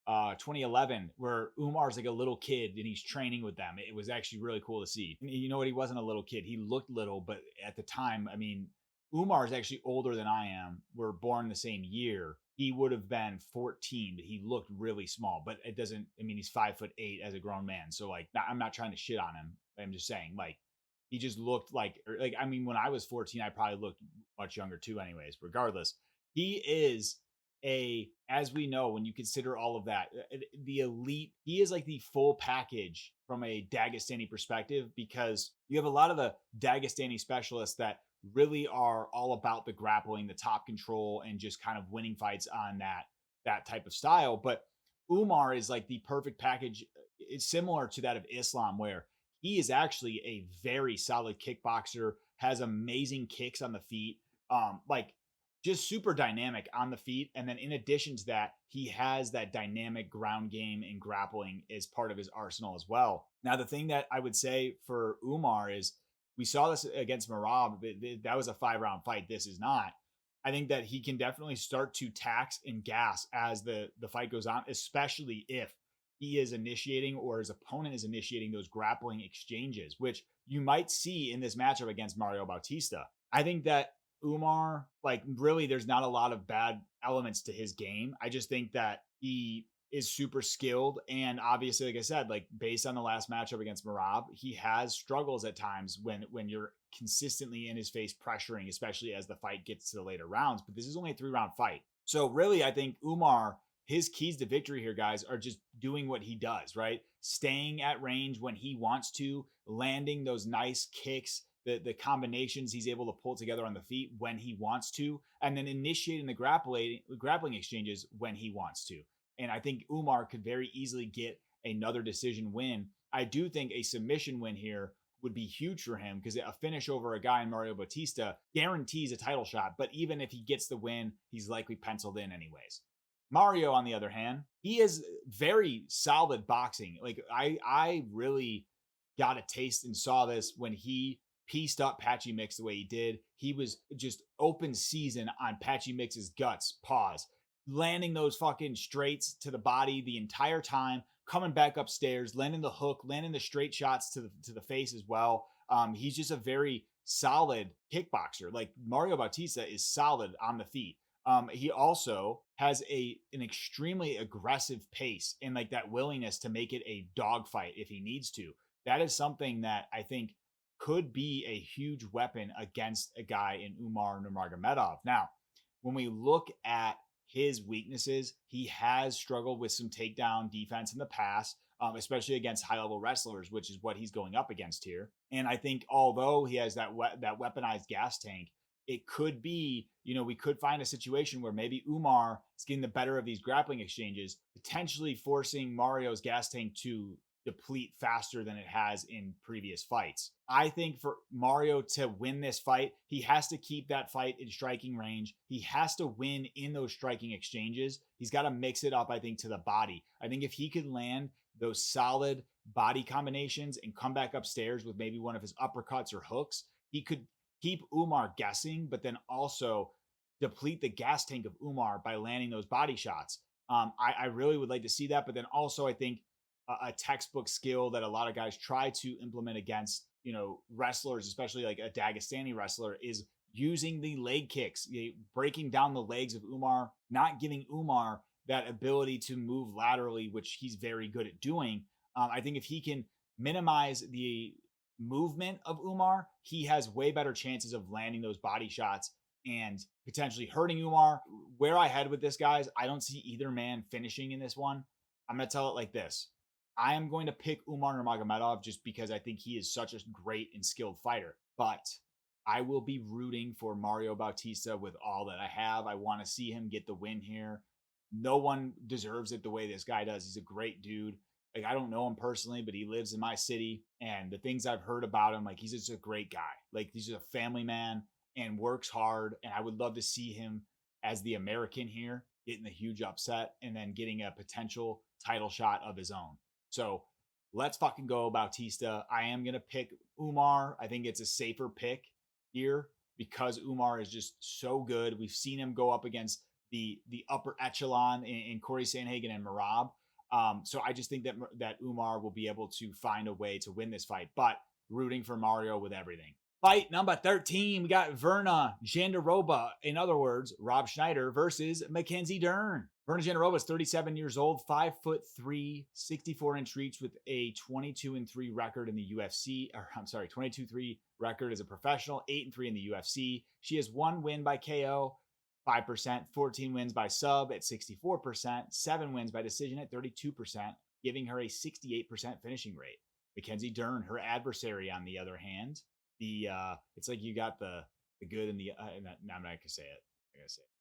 2011 where Umar's like a little kid and he's training with them. It was actually really cool to see. And you know what? He wasn't a little kid. He looked little, but at the time, I mean, Umar is actually older than I am. We're born the same year. He would have been 14, but he looked really small. But it doesn't, I mean, he's 5'8" as a grown man. So I'm not trying to shit on him. I'm just saying, he just looked I mean, when I was 14, I probably looked much younger too anyways. Regardless, He is as we know, when you consider all of that, the elite, he is like the full package from a Dagestani perspective, because you have a lot of the Dagestani specialists that really are all about the grappling, the top control, and just kind of winning fights on that type of style. But Umar is like the perfect package. It's similar to that of Islam, where he is actually a very solid kickboxer, has amazing kicks on the feet, like just super dynamic on the feet. And then in addition to that, he has that dynamic ground game and grappling as part of his arsenal as well. Now, the thing that I would say for Umar is we saw this against Merab. That was a 5-round fight. This is not. I think that he can definitely start to tax and gas as the fight goes on, especially if he is initiating or his opponent is initiating those grappling exchanges, which you might see in this matchup against Mario Bautista. I think that Umar, like, really, there's not a lot of bad elements to his game. I just think that he is super skilled. And obviously, like I said, like based on the last matchup against Merab, he has struggles at times when you're consistently in his face pressuring, especially as the fight gets to the later rounds. But this is only a 3-round fight. So really, I think Umar, his keys to victory here, guys, are just doing what he does, right? Staying at range when he wants to, landing those nice kicks, the combinations he's able to pull together on the feet when he wants to, and then initiating the grappling exchanges when he wants to. And I think Umar could very easily get another decision win. I do think a submission win here would be huge for him, because a finish over a guy in Mario Bautista guarantees a title shot. But even if he gets the win, he's likely penciled in anyways. Mario, on the other hand, he is very solid boxing. Like I really got a taste and saw this when he pieced up Patchy Mix the way he did. He was just open season on Patchy Mix's guts, pause, landing those fucking straights to the body the entire time, coming back upstairs, landing the hook, landing the straight shots to the face as well. He's just a very solid kickboxer. Like Mario Bautista is solid on the feet. He also has an extremely aggressive pace and like that willingness to make it a dogfight if he needs to. That is something that I think could be a huge weapon against a guy in Umar Nurmagomedov. Now, when we look at his weaknesses, he has struggled with some takedown defense in the past, especially against high-level wrestlers, which is what he's going up against here. And I think although he has that weaponized gas tank, it could be, we could find a situation where maybe Umar is getting the better of these grappling exchanges, potentially forcing Mario's gas tank to deplete faster than it has in previous fights. I think for Mario to win this fight, he has to keep that fight in striking range. He has to win in those striking exchanges. He's got to mix it up, I think, to the body. I think if he could land those solid body combinations and come back upstairs with maybe one of his uppercuts or hooks, he could keep Umar guessing, but then also deplete the gas tank of Umar by landing those body shots. I really would like to see that, but then also I think a textbook skill that a lot of guys try to implement against, wrestlers, especially like a Dagestani wrestler, is using the leg kicks, breaking down the legs of Umar, not giving Umar that ability to move laterally, which he's very good at doing. I think if he can minimize the movement of Umar, he has way better chances of landing those body shots and potentially hurting Umar. Where I head with this, guys, I don't see either man finishing in this one. I'm going to tell it like this. I am going to pick Umar Nurmagomedov just because I think he is such a great and skilled fighter. But I will be rooting for Mario Bautista with all that I have. I want to see him get the win here. No one deserves it the way this guy does. He's a great dude. Like, I don't know him personally, but he lives in my city. And the things I've heard about him, like, he's just a great guy. Like, he's just a family man and works hard. And I would love to see him as the American here, getting the huge upset and then getting a potential title shot of his own. So let's fucking go, Bautista. I am going to pick Umar. I think it's a safer pick here because Umar is just so good. We've seen him go up against the upper echelon in Corey Sandhagen and Merab. So I just think that Umar will be able to find a way to win this fight, but rooting for Mario with everything. Fight number 13, we got Virna Jandiroba, in other words, Rob Schneider versus Mackenzie Dern. Virna Jandiroba is 37 years old, 5'3", 64-inch reach with a 22-3 record in the UFC. 22-3 record as a professional, 8-3 in the UFC. She has one win by KO. 5%, 14 wins by sub at 64%, 7 wins by decision at 32%, giving her a 68% finishing rate. Mackenzie Dern, her adversary, on the other hand, it's like you got the good and the I'm not gonna say it.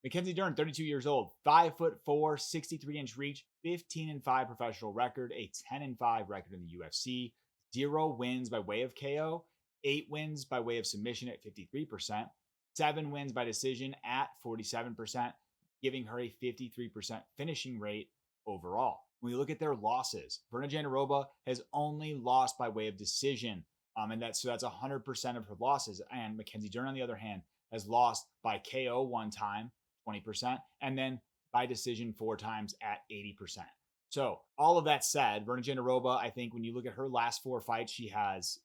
Mackenzie Dern, 32 years old, 5'4", 63-inch reach, 15-5 professional record, a 10-5 record in the UFC, 0 wins by way of KO, 8 wins by way of submission at 53%, 7 wins by decision at 47%, giving her a 53% finishing rate overall. When we look at their losses, Virna Jandiroba has only lost by way of decision, and that's 100% of her losses. And Mackenzie Dern, on the other hand, has lost by KO 1 time, 20%, and then by decision 4 times at 80%. So all of that said, Virna Jandiroba, I think when you look at her last 4 fights, she has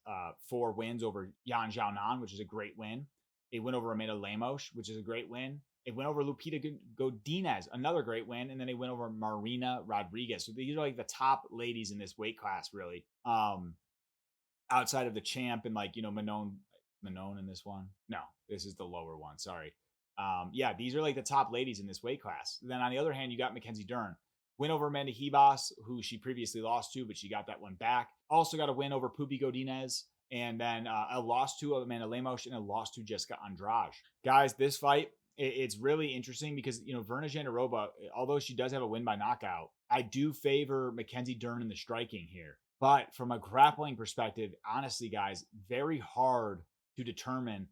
4 wins over Yan Xiaonan, which is a great win. A win over Almeida Lemos, which is a great win. A win over Lupita Godinez, another great win. And then a win over Marina Rodriguez. So these are like the top ladies in this weight class, really. Outside of the champ and Manon in this one. No, this is the lower one. Sorry. Yeah, these are like the top ladies in this weight class. Then on the other hand, you got Mackenzie Dern. Win over Amanda Ribas, who she previously lost to, but she got that one back. Also got a win over Pupi Godinez. And then a loss to Amanda Lemos and a loss to Jessica Andrade. Guys, this fight, it's really interesting because, Virna Jandiroba, although she does have a win by knockout, I do favor Mackenzie Dern in the striking here. But from a grappling perspective, honestly, guys, very hard to determine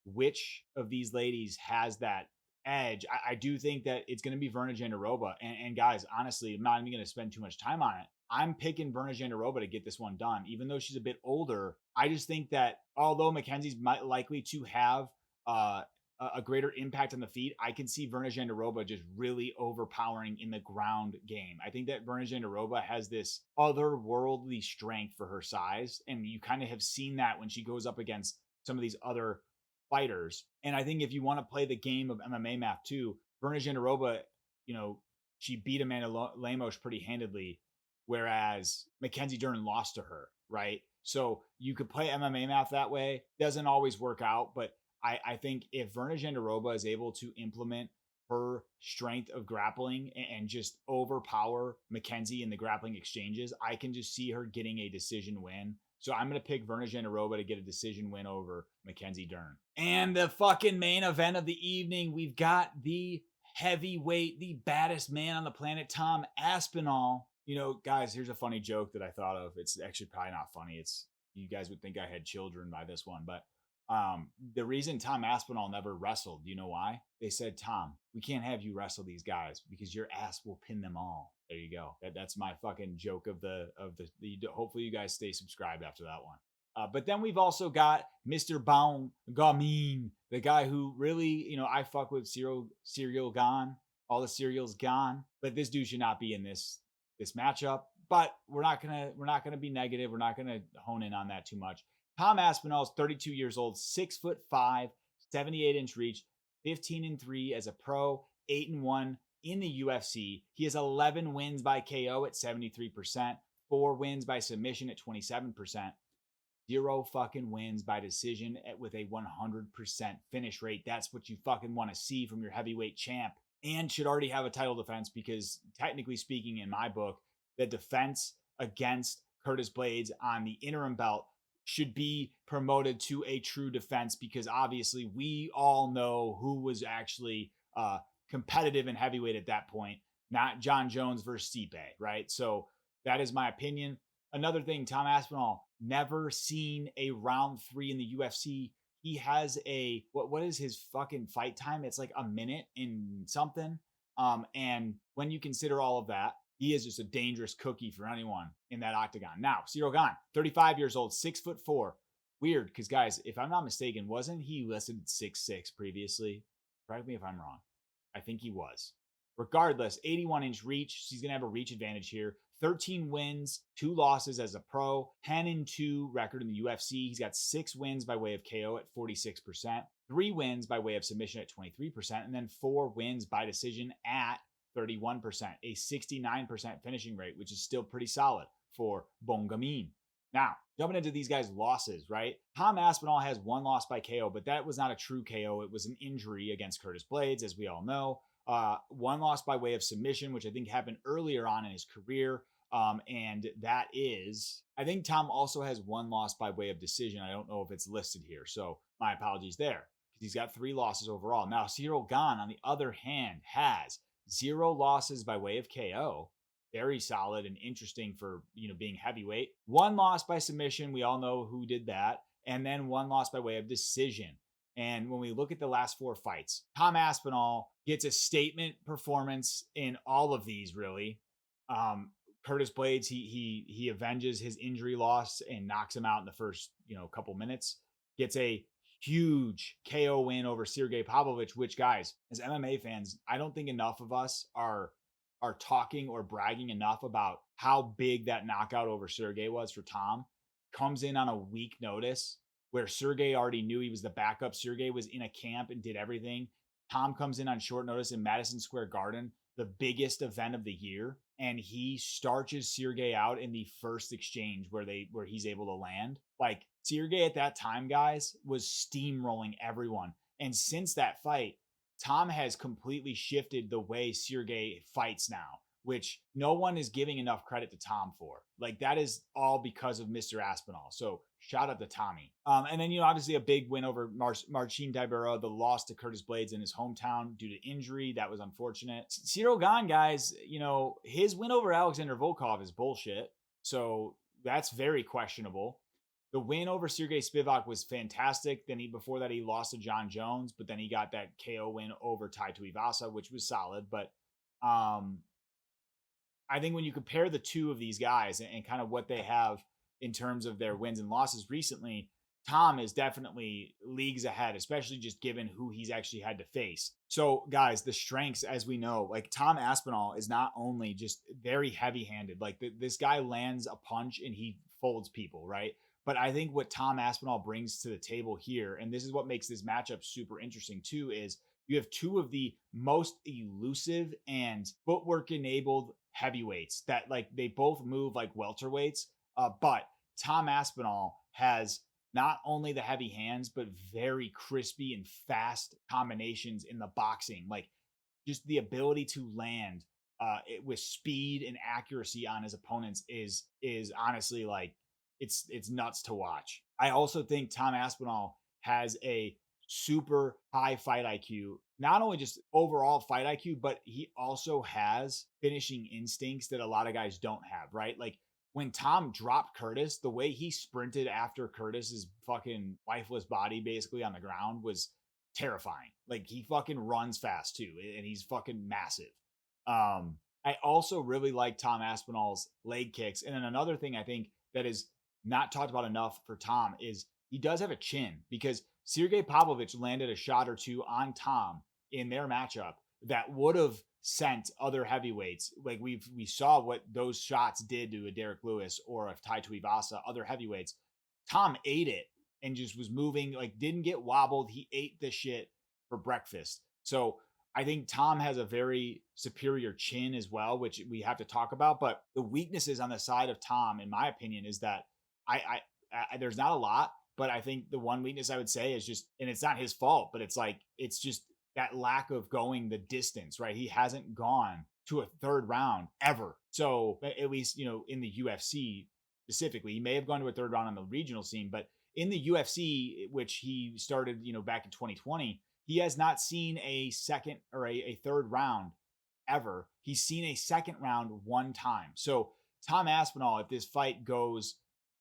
which of these ladies has that edge. I do think that it's going to be Virna Jandiroba. And guys, honestly, I'm not even going to spend too much time on it. I'm picking Virna Jandiroba to get this one done. Even though she's a bit older, I just think that although Mackenzie's likely to have a greater impact on the feet, I can see Virna Jandiroba just really overpowering in the ground game. I think that Virna Jandiroba has this otherworldly strength for her size, and you kind of have seen that when she goes up against some of these other fighters. And I think if you want to play the game of MMA math too, Virna Jandiroba, she beat Amanda Lemos pretty handedly, whereas Mackenzie Dern lost to her, right? So you could play MMA math that way. Doesn't always work out, but I think if Virna Jandiroba is able to implement her strength of grappling and just overpower Mackenzie in the grappling exchanges, I can just see her getting a decision win. So I'm going to pick Virna Jandiroba to get a decision win over Mackenzie Dern. And the fucking main event of the evening, we've got the heavyweight, the baddest man on the planet, Tom Aspinall. Guys, here's a funny joke that I thought of. It's actually probably not funny. You guys would think I had children by this one, but the reason Tom Aspinall never wrestled, you know why? They said, Tom, we can't have you wrestle these guys because your ass will pin them all. There you go. That's my fucking joke of the hopefully you guys stay subscribed after that one. But then we've also got Mr. Baum Gamin, the guy who really, I fuck with Ciryl Gane. All the cereal's gone, but this dude should not be in this matchup. But we're not gonna be negative. We're not gonna hone in on that too much. Tom Aspinall is 32 years old, 6'5", 78-inch reach, 15-3 as a pro, 8-1 in the UFC. He has 11 wins by KO at 73%, 4 wins by submission at 27%, 0 fucking wins by decision with a 100% finish rate. That's what you fucking want to see from your heavyweight champ, and should already have a title defense because technically speaking, in my book, the defense against Curtis Blades on the interim belt should be promoted to a true defense because obviously we all know who was actually competitive in heavyweight at that point, not John Jones versus Stipe, right? So that is my opinion. Another thing, Tom Aspinall, never seen a round 3 in the UFC. He has what is his fucking fight time? It's like a minute and something. And when you consider all of that, he is just a dangerous cookie for anyone in that octagon. Now, Ciryl Gane, 35 years old, 6'4". Weird, because guys, if I'm not mistaken, wasn't he listed at 6'6" previously? Correct me if I'm wrong. I think he was. Regardless, 81-inch reach. He's going to have a reach advantage here. 13 wins, 2 losses as a pro, 10-2 record in the UFC. He's got 6 wins by way of KO at 46%, 3 wins by way of submission at 23%, and then 4 wins by decision at 31%, a 69% finishing rate, which is still pretty solid for Bongamin. Now, jumping into these guys' losses, right? Tom Aspinall has one loss by KO, but that was not a true KO. It was an injury against Curtis Blades, as we all know. One loss by way of submission, which I think happened earlier on in his career. And that is, I think Tom also has one loss by way of decision. I don't know if it's listed here. So my apologies there. He's got 3 losses overall. Now, Ciryl Gane, on the other hand, has 0 losses by way of KO. Very solid and interesting for, being heavyweight. 1 loss by submission. We all know who did that. And then 1 loss by way of decision. And when we look at the last 4 fights, Tom Aspinall gets a statement performance in all of these, really. Curtis Blades, he avenges his injury loss and knocks him out in the first, couple minutes. Gets a huge KO win over Sergey Pavlovich, which, guys, as MMA fans, I don't think enough of us are talking or bragging enough about how big that knockout over Sergey was for Tom. Comes in on a week notice where Sergey already knew he was the backup. Sergey was in a camp and did everything. Tom comes in on short notice in Madison Square Garden, the biggest event of the year, and he starches Sergey out in the first exchange where he's able to land. Like, Sergey at that time, guys, was steamrolling everyone. And since that fight, Tom has completely shifted the way Sergey fights now, which no one is giving enough credit to Tom for. Like, that is all because of Mr. Aspinall. So shout out to Tommy. And then, obviously a big win over Marcin Tybura, the loss to Curtis Blades in his hometown due to injury. That was unfortunate. Ciryl Gane, guys, his win over Alexander Volkov is bullshit. So that's very questionable. The win over Sergey Spivak was fantastic. Then before that, he lost to John Jones, but then he got that KO win over Tai Tuivasa, which was solid. But I think when you compare the two of these guys and kind of what they have in terms of their wins and losses recently, Tom is definitely leagues ahead, especially just given who he's actually had to face. So, guys, the strengths, as we know, like Tom Aspinall is not only just very heavy-handed. Like this guy lands a punch and he folds people, right? But I think what Tom Aspinall brings to the table here, and this is what makes this matchup super interesting too, is you have 2 of the most elusive and footwork-enabled heavyweights that, like, they both move like welterweights. But Tom Aspinall has not only the heavy hands, but very crispy and fast combinations in the boxing. Like, just the ability to land with speed and accuracy on his opponents is honestly, like, it's nuts to watch. I also think Tom Aspinall has a super high fight IQ, not only just overall fight IQ, but he also has finishing instincts that a lot of guys don't have, right? Like, when Tom dropped Curtis, the way he sprinted after Curtis's fucking lifeless body basically on the ground was terrifying. Like, he fucking runs fast too, and he's fucking massive. I also really like Tom Aspinall's leg kicks. And then another thing I think that is not talked about enough for Tom is he does have a chin, because Sergey Pavlovich landed a shot or 2 on Tom in their matchup that would have sent other heavyweights. Like, we saw what those shots did to a Derek Lewis or a Tai Tuivasa, other heavyweights. Tom ate it and just was moving, like, didn't get wobbled. He ate the shit for breakfast. So I think Tom has a very superior chin as well, which we have to talk about. But the weaknesses on the side of Tom, in my opinion, is that I there's not a lot, but I think the one weakness I would say is just, and it's not his fault, but it's just that lack of going the distance, right? He hasn't gone to a 3rd round ever. So at least, in the UFC specifically, he may have gone to a 3rd round on the regional scene, but in the UFC, which he started, back in 2020, he has not seen a second or a 3rd round ever. He's seen a 2nd round 1 time. So Tom Aspinall, if this fight goes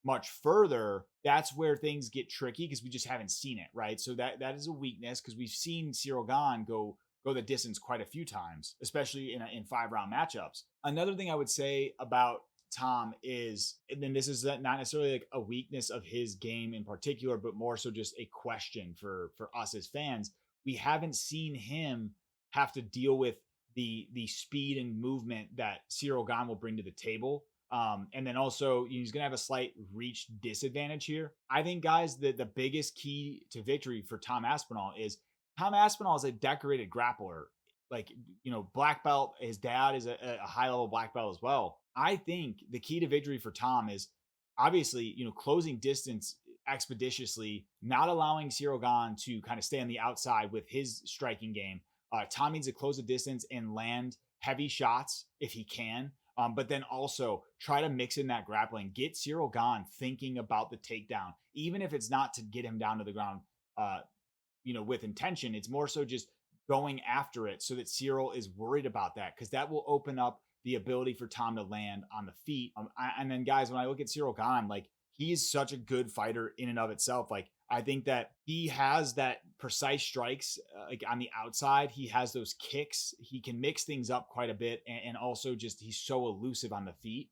much further, that's where things get tricky, because we just haven't seen it, right? So that is a weakness, because we've seen Ciryl Gane go the distance quite a few times, especially in 5-round matchups. Another thing I would say about Tom is, and then this is not necessarily like a weakness of his game in particular, but more so just a question for us as fans. We haven't seen him have to deal with the speed and movement that Ciryl Gane will bring to the table. And then also, he's going to have a slight reach disadvantage here. I think, guys, that the biggest key to victory for Tom Aspinall is a decorated grappler. Like, black belt. His dad is a high-level black belt as well. I think the key to victory for Tom is obviously, closing distance expeditiously, not allowing Ciryl Gane to kind of stay on the outside with his striking game. Tom needs to close the distance and land heavy shots if he can. But then also try to mix in that grappling, get Ciryl Gane thinking about the takedown, even if it's not to get him down to the ground, with intention. It's more so just going after it so that Ciryl is worried about that, because that will open up the ability for Tom to land on the feet. And then, guys, when I look at Ciryl Gane, like, he's such a good fighter in and of itself. Like, I think that he has that precise strikes, like on the outside. He has those kicks. He can mix things up quite a bit, and also just he's so elusive on the feet.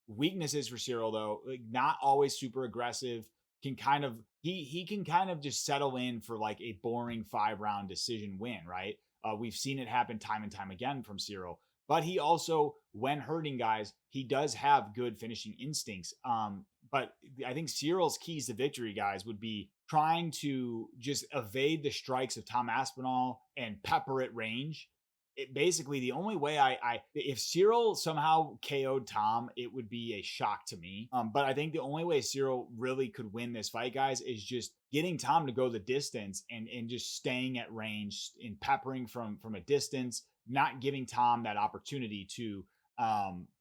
Weaknesses for Ciryl, though, like, not always super aggressive. Can kind of he can kind of just settle in for like a boring 5-round decision win, right? We've seen it happen time and time again from Ciryl. But he also, when hurting guys, he does have good finishing instincts. But I think Cyryl's keys to victory, guys, would be trying to just evade the strikes of Tom Aspinall and pepper at range. Basically, the only way if Ciryl somehow KO'd Tom, it would be a shock to me. But I think the only way Ciryl really could win this fight, guys, is just getting Tom to go the distance and just staying at range and peppering from a distance, not giving Tom that opportunity to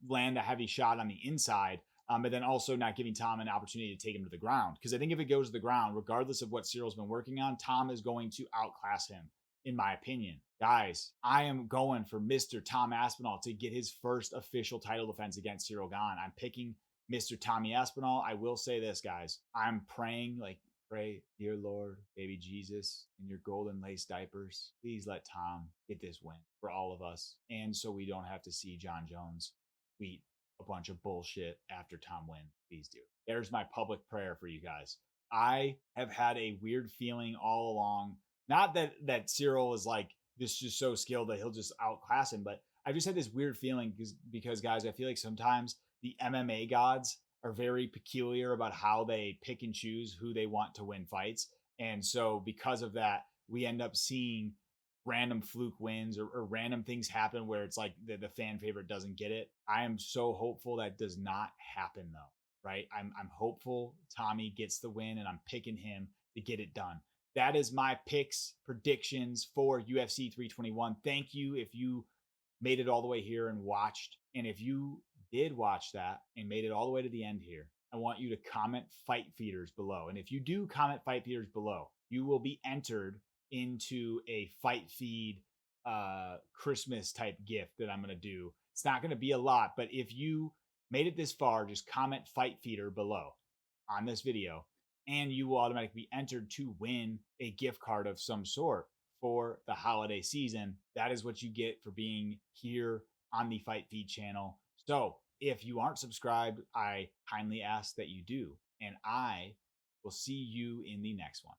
land a heavy shot on the inside. But then also not giving Tom an opportunity to take him to the ground. Because I think if it goes to the ground, regardless of what Cyryl's been working on, Tom is going to outclass him, in my opinion. Guys, I am going for Mr. Tom Aspinall to get his first official title defense against Ciryl Gane. I'm picking Mr. Tommy Aspinall. I will say this, guys. I'm praying, pray, dear Lord, baby Jesus, in your golden lace diapers, please let Tom get this win for all of us. And so we don't have to see John Jones tweet a bunch of bullshit after Tom wins. Please do. There's my public prayer for you guys. I have had a weird feeling all along. Not that Ciryl is like this, just so skilled that he'll just outclass him, but I just had this weird feeling because guys, I feel like sometimes the MMA gods are very peculiar about how they pick and choose who they want to win fights. And so because of that, we end up seeing random fluke wins or random things happen where it's like the fan favorite doesn't get it. I am so hopeful that does not happen, though, right? I'm hopeful Tommy gets the win, and I'm picking him to get it done. That is my picks, predictions for UFC 321. Thank you if you made it all the way here and watched. And if you did watch that and made it all the way to the end here, I want you to comment Fight Feeders below. And if you do comment Fight Feeders below, you will be entered into a Fight Feed Christmas type gift that I'm going to do. It's not going to be a lot, but if you made it this far, just comment Fight Feeder below on this video, and you will automatically be entered to win a gift card of some sort for the holiday season. That is what you get for being here on the Fight Feed channel. So if you aren't subscribed, I kindly ask that you do. And I will see you in the next one.